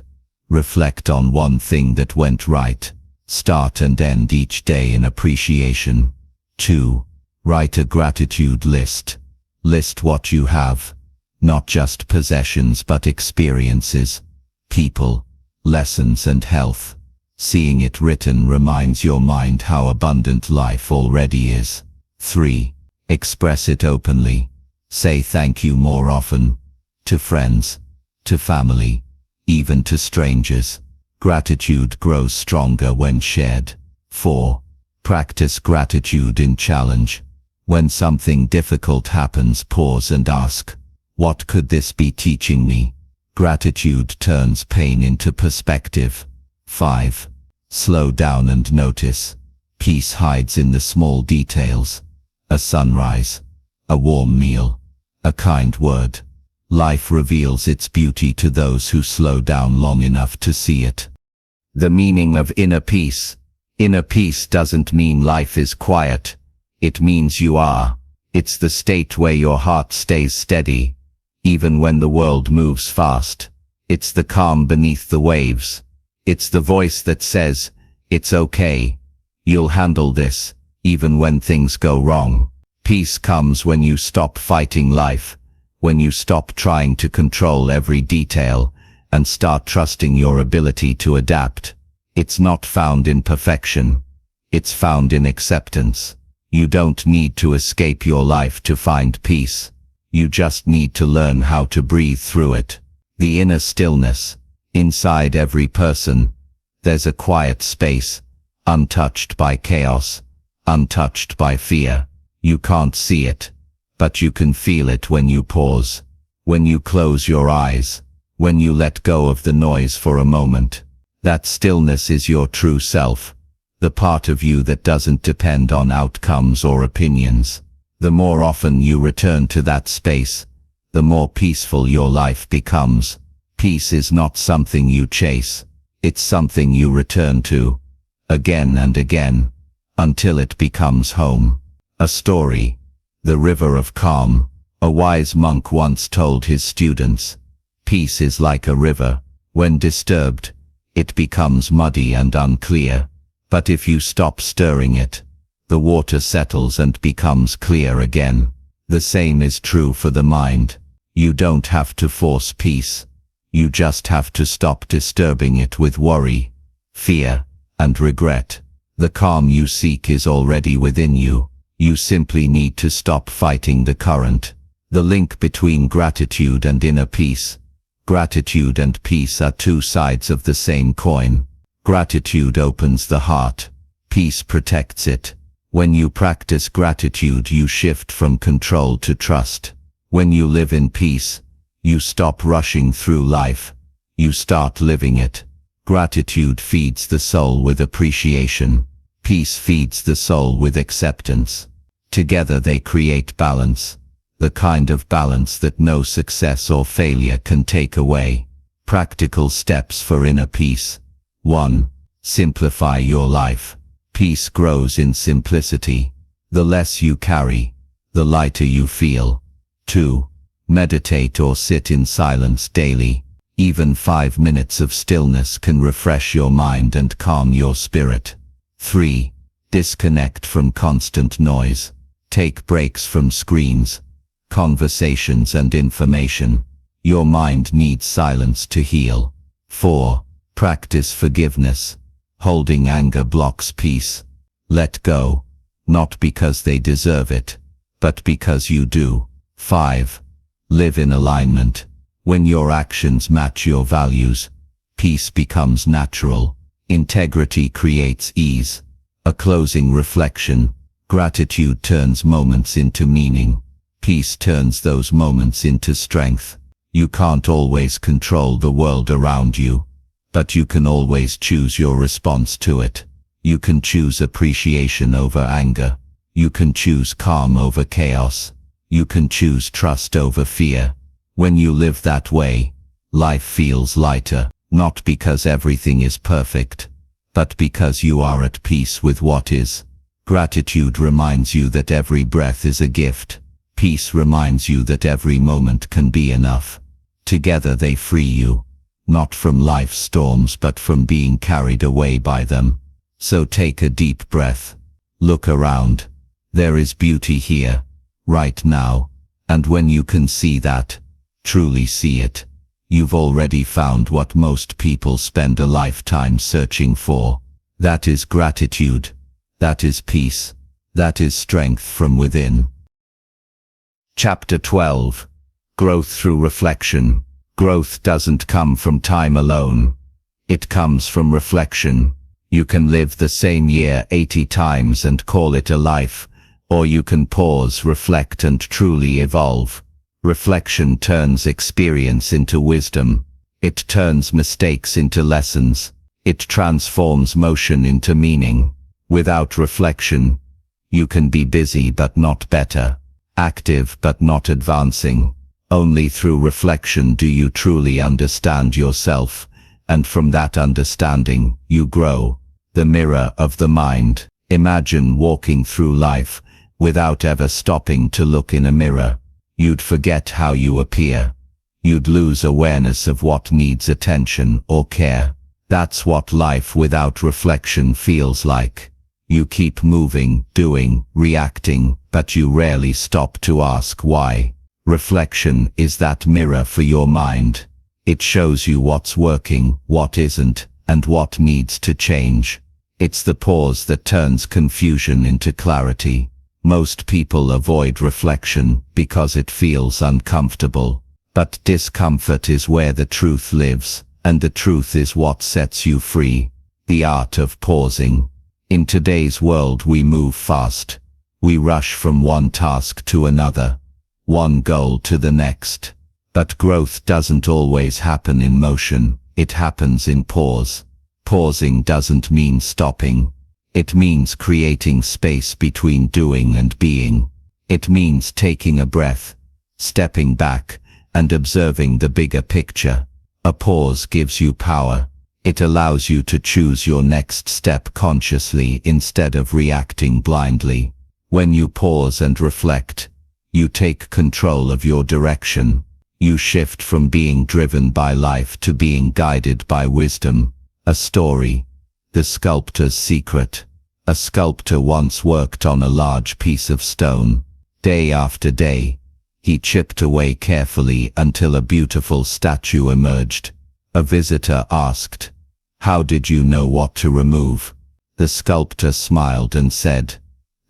reflect on one thing that went right. Start and end each day in appreciation. 2. Write a gratitude list. List what you have, not just possessions but experiences, people, lessons and health. Seeing it written reminds your mind how abundant life already is. 3. Express it openly. Say thank you more often. To friends, to family, even to strangers. Gratitude grows stronger when shared. 4. Practice gratitude in challenge. When something difficult happens, pause and ask, what could this be teaching me? Gratitude turns pain into perspective. 5. Slow down and notice. Peace hides in the small details. A sunrise, a warm meal, a kind word. Life reveals its beauty to those who slow down long enough to see it. The meaning of inner peace. Inner peace doesn't mean life is quiet. It means you are. It's the state where your heart stays steady, even when the world moves fast. It's the calm beneath the waves. It's the voice that says, it's okay. You'll handle this, even when things go wrong. Peace comes when you stop fighting life, when you stop trying to control every detail, and start trusting your ability to adapt. It's not found in perfection. It's found in acceptance. You don't need to escape your life to find peace. You just need to learn how to breathe through it. The inner stillness. Inside every person, there's a quiet space, untouched by chaos, untouched by fear. You can't see it, but you can feel it when you pause, when you close your eyes, when you let go of the noise for a moment. That stillness is your true self, the part of you that doesn't depend on outcomes or opinions. The more often you return to that space, the more peaceful your life becomes. Peace is not something you chase, it's something you return to, again and again, until it becomes home. A story. The River of Calm. A wise monk once told his students, peace is like a river. When disturbed, it becomes muddy and unclear. But if you stop stirring it, the water settles and becomes clear again. The same is true for the mind. You don't have to force peace. You just have to stop disturbing it with worry, fear, and regret. The calm you seek is already within you. You simply need to stop fighting the current. The link between gratitude and inner peace. Gratitude and peace are two sides of the same coin. Gratitude opens the heart. Peace protects it. When you practice gratitude, you shift from control to trust. When you live in peace, you stop rushing through life. You start living it. Gratitude feeds the soul with appreciation. Peace feeds the soul with acceptance. Together they create balance. The kind of balance that no success or failure can take away. Practical steps for inner peace. 1. Simplify your life. Peace grows in simplicity. The less you carry, the lighter you feel. 2. Meditate or sit in silence daily. Even 5 minutes of stillness can refresh your mind and calm your spirit. 3. Disconnect from constant noise. Take breaks from screens, conversations and information. Your mind needs silence to heal. 4. Practice forgiveness. Holding anger blocks peace. Let go, not because they deserve it, but because you do. 5. Live in alignment. When your actions match your values, peace becomes natural. Integrity creates ease. A closing reflection. Gratitude turns moments into meaning. Peace turns those moments into strength. You can't always control the world around you, but you can always choose your response to it. You can choose appreciation over anger. You can choose calm over chaos. You can choose trust over fear. When you live that way, life feels lighter, not because everything is perfect, but because you are at peace with what is. Gratitude reminds you that every breath is a gift. Peace reminds you that every moment can be enough. Together they free you, not from life's storms but from being carried away by them. So take a deep breath. Look around. There is beauty here, right now. And when you can see that, truly see it, you've already found what most people spend a lifetime searching for. That is gratitude. That is peace. That is strength from within. Chapter 12. Growth through reflection. Growth doesn't come from time alone. It comes from reflection. You can live the same year 80 times and call it a life, or you can pause, reflect, and truly evolve. Reflection turns experience into wisdom. It turns mistakes into lessons. It transforms motion into meaning. Without reflection, you can be busy but not better, active but not advancing. Only through reflection do you truly understand yourself, and from that understanding, you grow. The mirror of the mind. Imagine walking through life without ever stopping to look in a mirror. You'd forget how you appear. You'd lose awareness of what needs attention or care. That's what life without reflection feels like. You keep moving, doing, reacting, but you rarely stop to ask why. Reflection is that mirror for your mind. It shows you what's working, what isn't, and what needs to change. It's the pause that turns confusion into clarity. Most people avoid reflection because it feels uncomfortable. But discomfort is where the truth lives, and the truth is what sets you free. The art of pausing. In today's world we move fast. We rush from one task to another, one goal to the next. But growth doesn't always happen in motion, it happens in pause. Pausing doesn't mean stopping. It means creating space between doing and being. It means taking a breath, stepping back, and observing the bigger picture. A pause gives you power. It allows you to choose your next step consciously instead of reacting blindly. When you pause and reflect, you take control of your direction. You shift from being driven by life to being guided by wisdom. A story. The sculptor's secret. A sculptor once worked on a large piece of stone. Day after day, he chipped away carefully until a beautiful statue emerged. A visitor asked, "How did you know what to remove?" The sculptor smiled and said,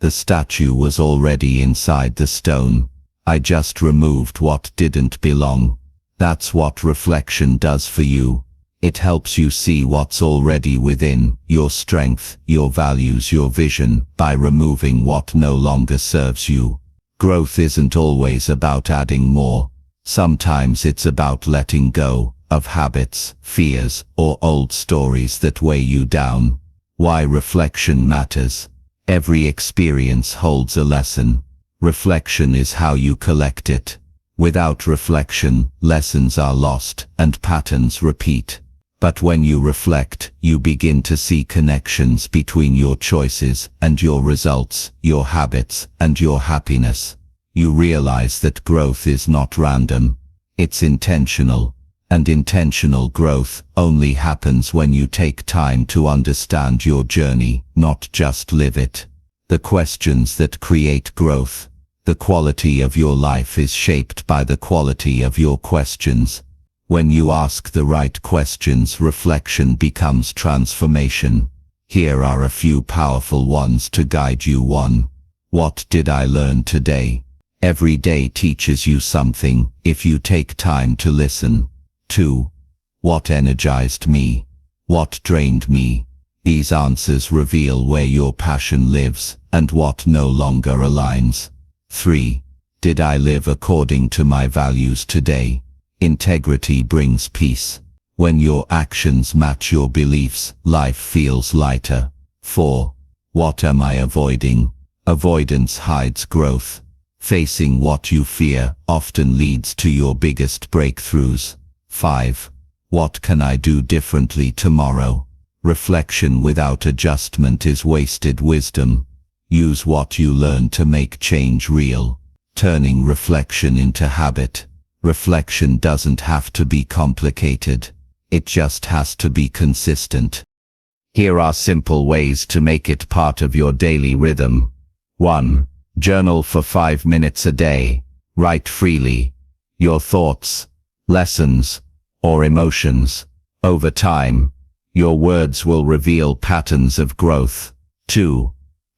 "The statue was already inside the stone. I just removed what didn't belong." That's what reflection does for you. It helps you see what's already within, your strength, your values, your vision, by removing what no longer serves you. Growth isn't always about adding more. Sometimes it's about letting go of habits, fears, or old stories that weigh you down. Why reflection matters. Every experience holds a lesson. Reflection is how you collect it. Without reflection, lessons are lost and patterns repeat. But when you reflect, you begin to see connections between your choices and your results, your habits and your happiness. You realize that growth is not random. It's intentional. And intentional growth only happens when you take time to understand your journey, not just live it. The questions that create growth. The quality of your life is shaped by the quality of your questions. When you ask the right questions, reflection becomes transformation. Here are a few powerful ones to guide you. 1. What did I learn today? Every day teaches you something, if you take time to listen. 2. What energized me? What drained me? These answers reveal where your passion lives, and what no longer aligns. 3. Did I live according to my values today? Integrity brings peace. When your actions match your beliefs, life feels lighter. 4. What am I avoiding? Avoidance hides growth. Facing what you fear often leads to your biggest breakthroughs. 5. What can I do differently tomorrow? Reflection without adjustment is wasted wisdom. Use what you learn to make change real. turning reflection into habit. Reflection doesn't have to be complicated. It just has to be consistent. Here are simple ways to make it part of your daily rhythm. 1. Journal for 5 minutes a day. Write freely. Your thoughts, lessons, or emotions. Over time, your words will reveal patterns of growth. 2.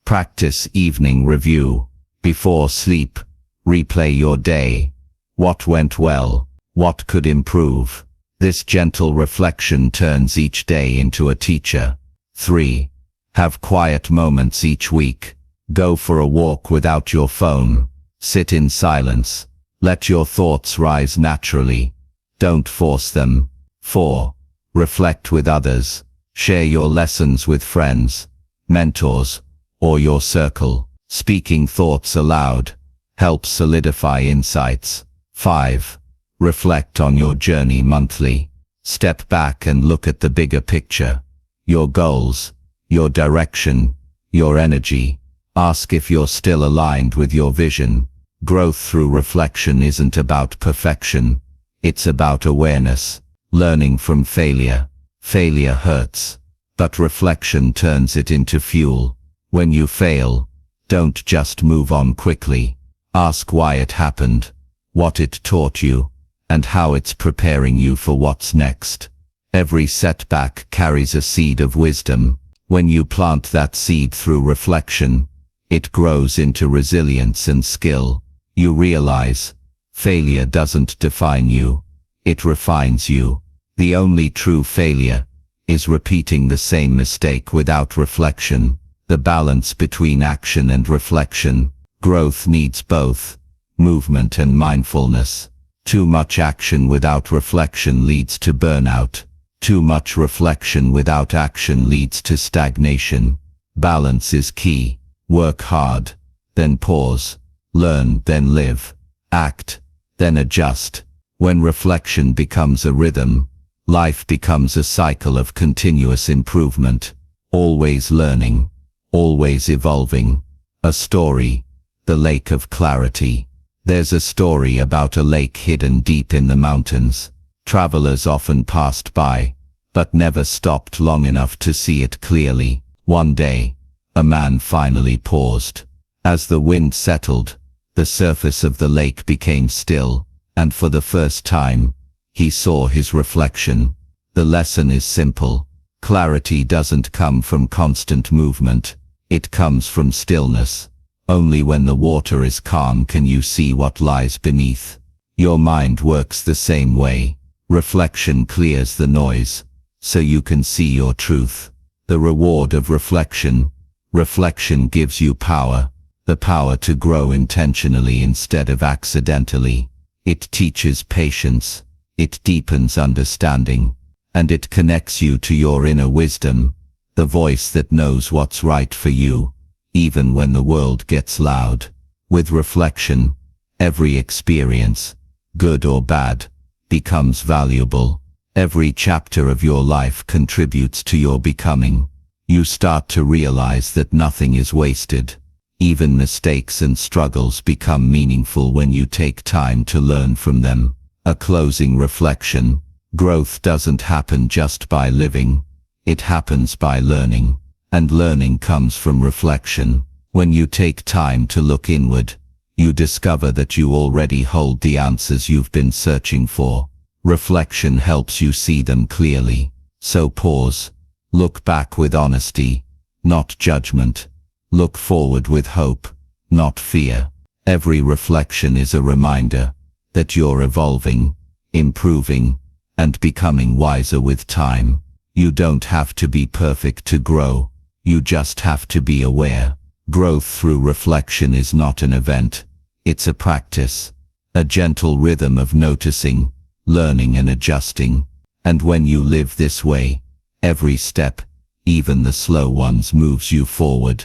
Practice evening review. Before sleep, replay your day. What went well? What could improve? This gentle reflection turns each day into a teacher. 3. Have quiet moments each week. Go for a walk without your phone. Sit in silence. Let your thoughts rise naturally. Don't force them. 4. Reflect with others. Share your lessons with friends, mentors, or your circle. Speaking thoughts aloud helps solidify insights. 5. Reflect on your journey monthly. Step back and look at the bigger picture. Your goals, your direction, your energy. Ask if you're still aligned with your vision. Growth through reflection isn't about perfection. It's about awareness. Learning from failure. Failure hurts, but reflection turns it into fuel. When you fail, don't just move on quickly. Ask why it happened, what it taught you, and how it's preparing you for what's next. Every setback carries a seed of wisdom. When you plant that seed through reflection, it grows into resilience and skill. You realize, failure doesn't define you, it refines you. The only true failure is repeating the same mistake without reflection. The balance between action and reflection. Growth needs both movement and mindfulness. Too much action without reflection leads to burnout. Too much reflection without action leads to stagnation. Balance is key. Work hard, then pause. Learn, then live. Act, then adjust. When reflection becomes a rhythm, life becomes a cycle of continuous improvement. Always learning, always evolving. A story, the lake of clarity. There's a story about a lake hidden deep in the mountains. Travelers often passed by, but never stopped long enough to see it clearly. One day, a man finally paused. As the wind settled, the surface of the lake became still, and for the first time, he saw his reflection. The lesson is simple. Clarity doesn't come from constant movement. It comes from stillness. Only when the water is calm can you see what lies beneath. Your mind works the same way. Reflection clears the noise, so you can see your truth. The reward of reflection. Reflection gives you power. The power to grow intentionally instead of accidentally. It teaches patience. It deepens understanding. And it connects you to your inner wisdom, the voice that knows what's right for you, even when the world gets loud. With reflection, every experience, good or bad, becomes valuable. Every chapter of your life contributes to your becoming. You start to realize that nothing is wasted. Even mistakes and struggles become meaningful when you take time to learn from them. A closing reflection. Growth doesn't happen just by living. It happens by learning. And learning comes from reflection. When you take time to look inward, you discover that you already hold the answers you've been searching for. Reflection helps you see them clearly. So pause. Look back with honesty, not judgment. Look forward with hope, not fear. Every reflection is a reminder that you're evolving, improving, and becoming wiser with time. You don't have to be perfect to grow. You just have to be aware. Growth through reflection is not an event. It's a practice, a gentle rhythm of noticing, learning and adjusting. And when you live this way, every step, even the slow ones, moves you forward.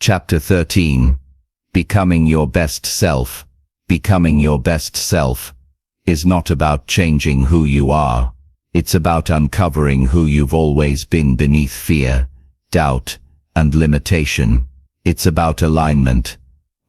Chapter 13. Becoming your best self. Becoming your best self is not about changing who you are. It's about uncovering who you've always been beneath fear, doubt, and limitation. It's about alignment.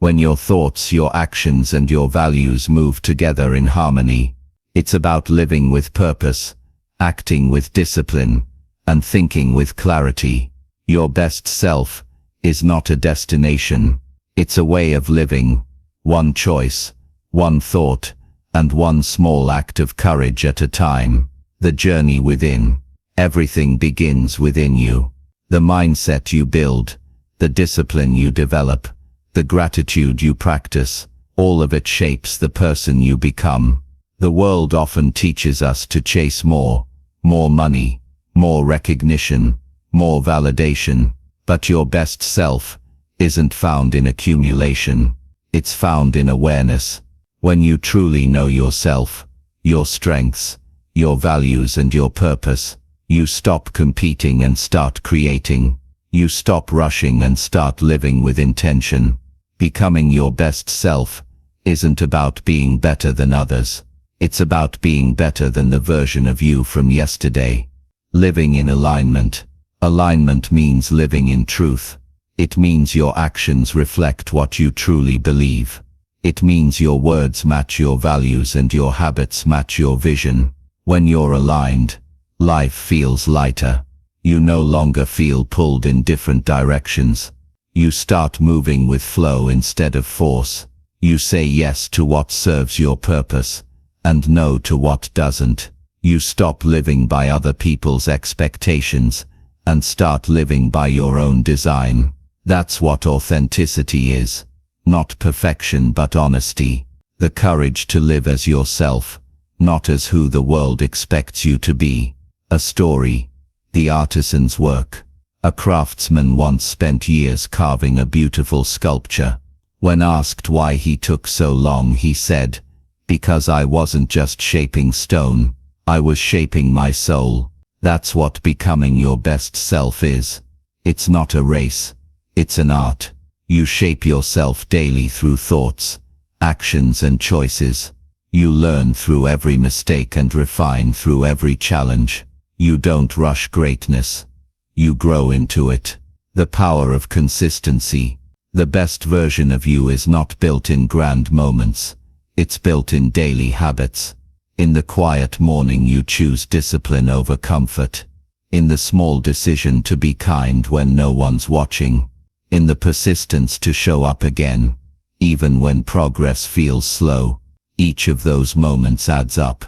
when your thoughts, your actions, and your values move together in harmony. It's about living with purpose, acting with discipline, and thinking with clarity. Your best self is not a destination. It's a way of living, one choice, one thought, and one small act of courage at a time. The journey within. Everything begins within you. The mindset you build, the discipline you develop, the gratitude you practice, all of it shapes the person you become. The world often teaches us to chase more money, more recognition, more validation, but your best self isn't found in accumulation. It's found in awareness. When you truly know yourself, your strengths, your values, and your purpose, you stop competing and start creating. You stop rushing and start living with intention. Becoming your best self isn't about being better than others. It's about being better than the version of you from yesterday. Living in alignment. Alignment means living in truth. It means your actions reflect what you truly believe. It means your words match your values and your habits match your vision. When you're aligned, life feels lighter. You no longer feel pulled in different directions. You start moving with flow instead of force. You say yes to what serves your purpose, and no to what doesn't. You stop living by other people's expectations, and start living by your own design. That's what authenticity is. Not perfection but honesty. The courage to live as yourself, not as who the world expects you to be. A story. The artisan's work. A craftsman once spent years carving a beautiful sculpture. When asked why he took so long, he said, "Because I wasn't just shaping stone, I was shaping my soul." That's what becoming your best self is. It's not a race. It's an art. You shape yourself daily through thoughts, actions, and choices. You learn through every mistake and refine through every challenge. You don't rush greatness. You grow into it. The power of consistency. The best version of you is not built in grand moments. It's built in daily habits. In the quiet morning you choose discipline over comfort. In the small decision to be kind when no one's watching. In the persistence to show up again, even when progress feels slow. Each of those moments adds up.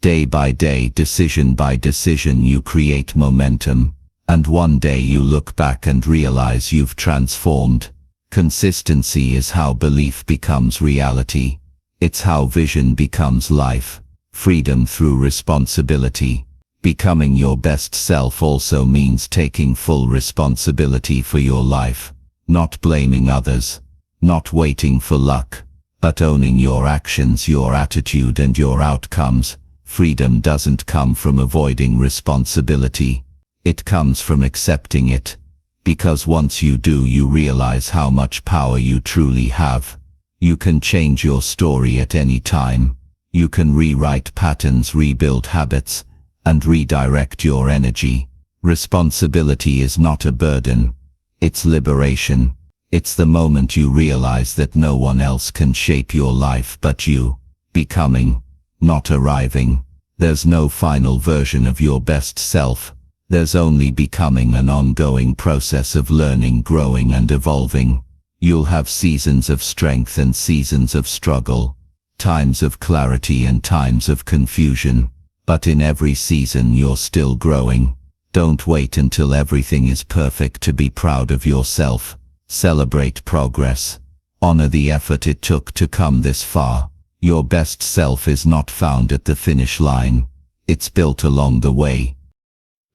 Day by day, decision by decision, you create momentum. And one day you look back and realize you've transformed. Consistency is how belief becomes reality. It's how vision becomes life. Freedom through responsibility. Becoming your best self also means taking full responsibility for your life. Not blaming others. Not waiting for luck. But owning your actions, your attitude, and your outcomes. Freedom doesn't come from avoiding responsibility. It comes from accepting it. Because once you do, you realize how much power you truly have. You can change your story at any time. You can rewrite patterns, rebuild habits, and redirect your energy. Responsibility is not a burden. It's liberation. It's the moment you realize that no one else can shape your life but you. Becoming, not arriving. There's no final version of your best self. There's only becoming, an ongoing process of learning, growing, and evolving. You'll have seasons of strength and seasons of struggle, times of clarity and times of confusion. But in every season you're still growing. Don't wait until everything is perfect to be proud of yourself. Celebrate progress. Honor the effort it took to come this far. Your best self is not found at the finish line. It's built along the way.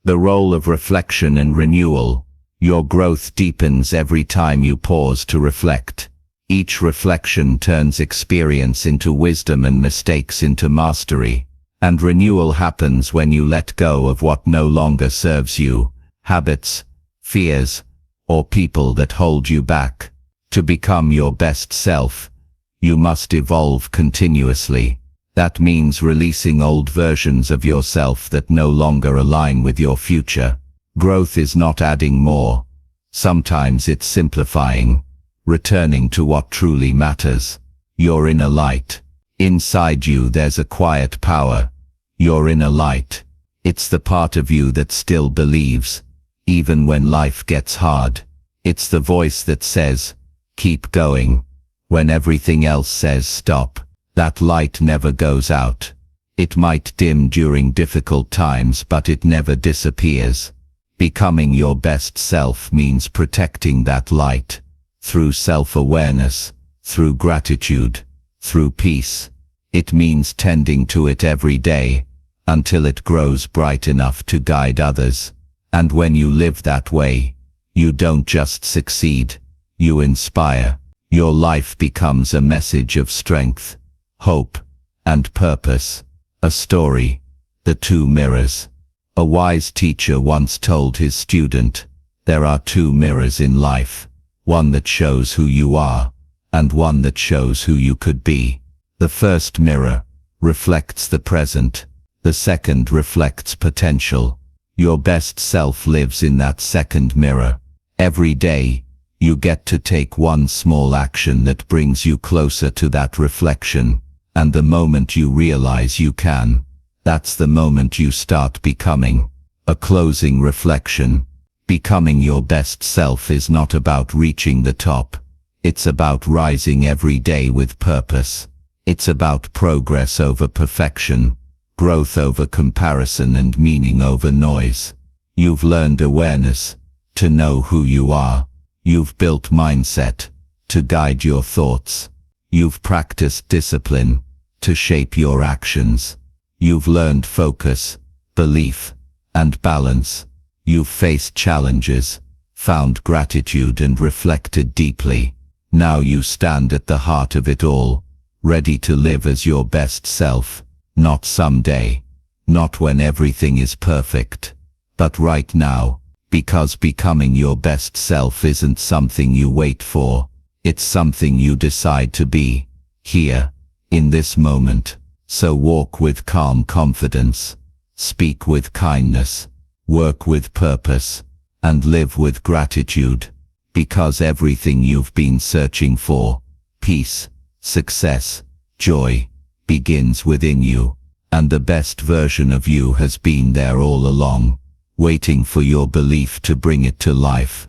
The role of reflection and renewal. Your growth deepens every time you pause to reflect. Each reflection turns experience into wisdom and mistakes into mastery. And renewal happens when you let go of what no longer serves you, habits, fears, or people that hold you back. To become your best self, you must evolve continuously. That means releasing old versions of yourself that no longer align with your future. Growth is not adding more. Sometimes it's simplifying. returning to what truly matters. Your inner light. Inside you there's a quiet power. Your inner light. It's the part of you that still believes, even when life gets hard. It's the voice that says, keep going, when everything else says stop. That light never goes out. It might dim during difficult times, but it never disappears. Becoming your best self means protecting that light, through self-awareness, through gratitude, through peace. It means tending to it every day, until it grows bright enough to guide others. And when you live that way, you don't just succeed, you inspire. Your life becomes a message of strength, hope, and purpose. A story. The two mirrors. A wise teacher once told his student, there are two mirrors in life, one that shows who you are, and one that shows who you could be. The first mirror reflects the present. The second reflects potential. Your best self lives in that second mirror. Every day, you get to take one small action that brings you closer to that reflection, and the moment you realize you can, that's the moment you start becoming. A closing reflection. Becoming your best self is not about reaching the top. It's about rising every day with purpose. It's about progress over perfection, growth over comparison, and meaning over noise. You've learned awareness, to know who you are. You've built mindset, to guide your thoughts. You've practiced discipline, to shape your actions. You've learned focus, belief, and balance. You've faced challenges, found gratitude, and reflected deeply. Now you stand at the heart of it all, ready to live as your best self. Not someday, not when everything is perfect, but right now, because becoming your best self isn't something you wait for, it's something you decide to be, here, in this moment. So walk with calm confidence, speak with kindness, work with purpose, and live with gratitude, because everything you've been searching for, peace, success, joy, begins within you, and the best version of you has been there all along, waiting for your belief to bring it to life.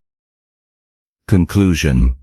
Conclusion.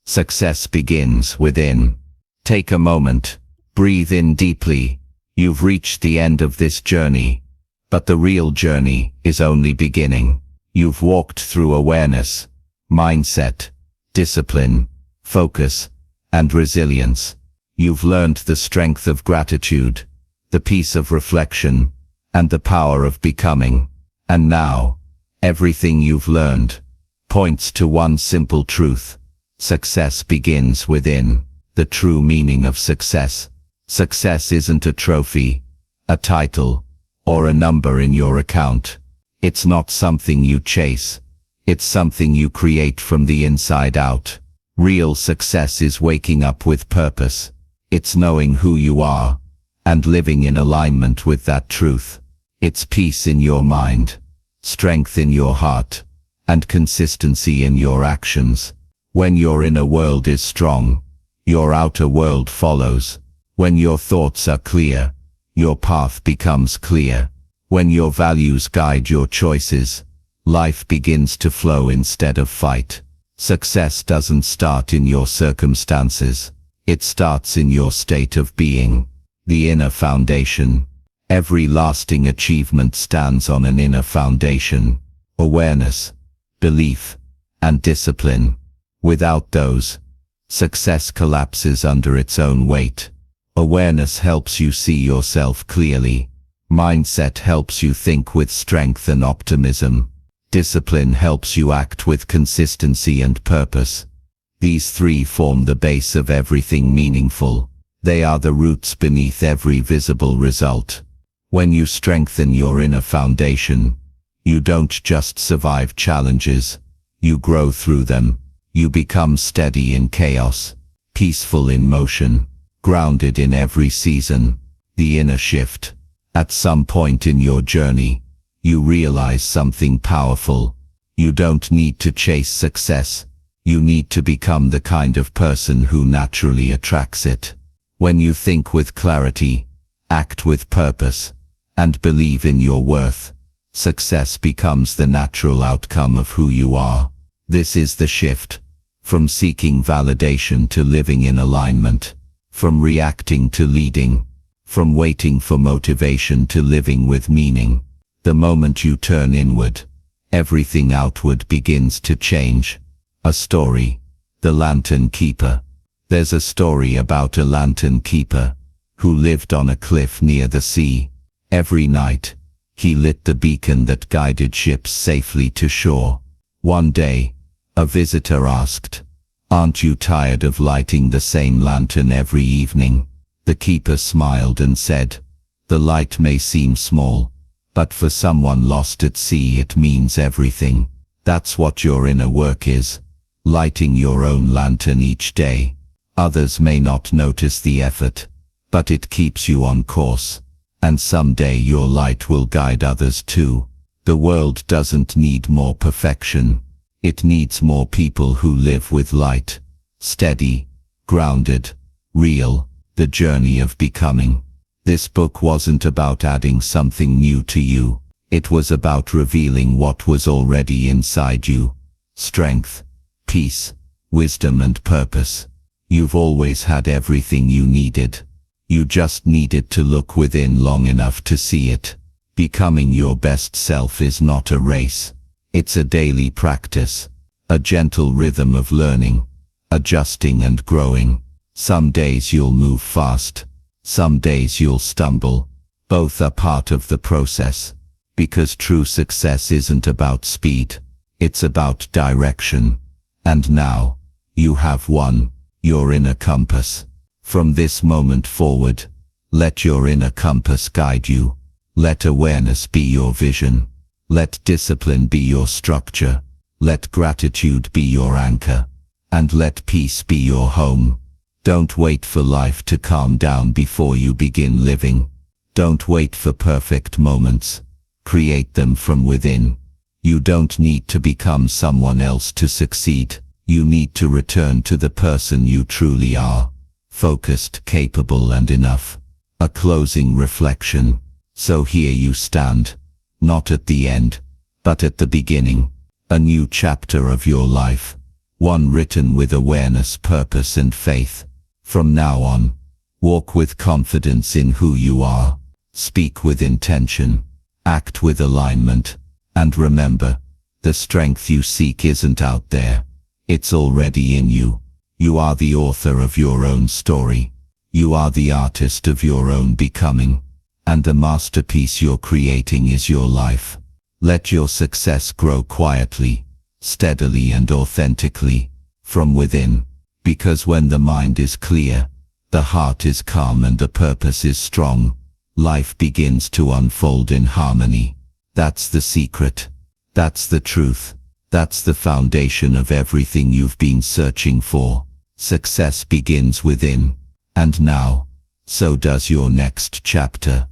Success begins within. Take a moment, breathe in deeply. You've reached the end of this journey, but the real journey is only beginning. You've walked through awareness, mindset, discipline, focus, and resilience. You've learned the strength of gratitude, the peace of reflection, and the power of becoming. And now, everything you've learned points to one simple truth. Success begins within. The true meaning of success. Success isn't a trophy, a title, or a number in your account. It's not something you chase. It's something you create from the inside out. Real success is waking up with purpose. It's knowing who you are, and living in alignment with that truth. It's peace in your mind, strength in your heart, and consistency in your actions. When your inner world is strong, your outer world follows. When your thoughts are clear, your path becomes clear. When your values guide your choices, life begins to flow instead of fight. Success doesn't start in your circumstances. It starts in your state of being, the inner foundation. Every lasting achievement stands on an inner foundation: awareness, belief, and discipline. Without those, success collapses under its own weight. Awareness helps you see yourself clearly. Mindset helps you think with strength and optimism. Discipline helps you act with consistency and purpose. These three form the base of everything meaningful. They are the roots beneath every visible result. When you strengthen your inner foundation, you don't just survive challenges, you grow through them. You become steady in chaos, peaceful in motion, grounded in every season. The inner shift. At some point in your journey, you realize something powerful. You don't need to chase success. You need to become the kind of person who naturally attracts it. When you think with clarity, act with purpose, and believe in your worth, success becomes the natural outcome of who you are. This is the shift. From seeking validation to living in alignment. From reacting to leading. From waiting for motivation to living with meaning. The moment you turn inward, everything outward begins to change. A story. The Lantern Keeper. There's a story about a lantern keeper who lived on a cliff near the sea. Every night, he lit the beacon that guided ships safely to shore. One day, a visitor asked, "Aren't you tired of lighting the same lantern every evening?" The keeper smiled and said, "The light may seem small, but for someone lost at sea it means everything." That's what your inner work is. Lighting your own lantern each day. Others may not notice the effort, but it keeps you on course. And someday your light will guide others too. The world doesn't need more perfection. It needs more people who live with light. Steady, grounded, real, the journey of becoming. This book wasn't about adding something new to you. It was about revealing what was already inside you. Strength, peace, wisdom and purpose. You've always had everything you needed. You just needed to look within long enough to see it. Becoming your best self is not a race. It's a daily practice, a gentle rhythm of learning, adjusting and growing. Some days you'll move fast, some days you'll stumble. Both are part of the process, because true success isn't about speed, it's about direction. And now, you have one, your inner compass. From this moment forward, let your inner compass guide you. Let awareness be your vision. Let discipline be your structure. Let gratitude be your anchor. And let peace be your home. Don't wait for life to calm down before you begin living. Don't wait for perfect moments. Create them from within. You don't need to become someone else to succeed. You need to return to the person you truly are. Focused, capable and enough. A closing reflection. So here you stand. Not at the end, but at the beginning. A new chapter of your life. One written with awareness, purpose and faith. From now on, walk with confidence in who you are. Speak with intention. Act with alignment. And remember, the strength you seek isn't out there. It's already in you. You are the author of your own story. You are the artist of your own becoming. And the masterpiece you're creating is your life. Let your success grow quietly, steadily and authentically, from within. Because when the mind is clear, the heart is calm and the purpose is strong, life begins to unfold in harmony. That's the secret. That's the truth. That's the foundation of everything you've been searching for. Success begins within. And now, so does your next chapter.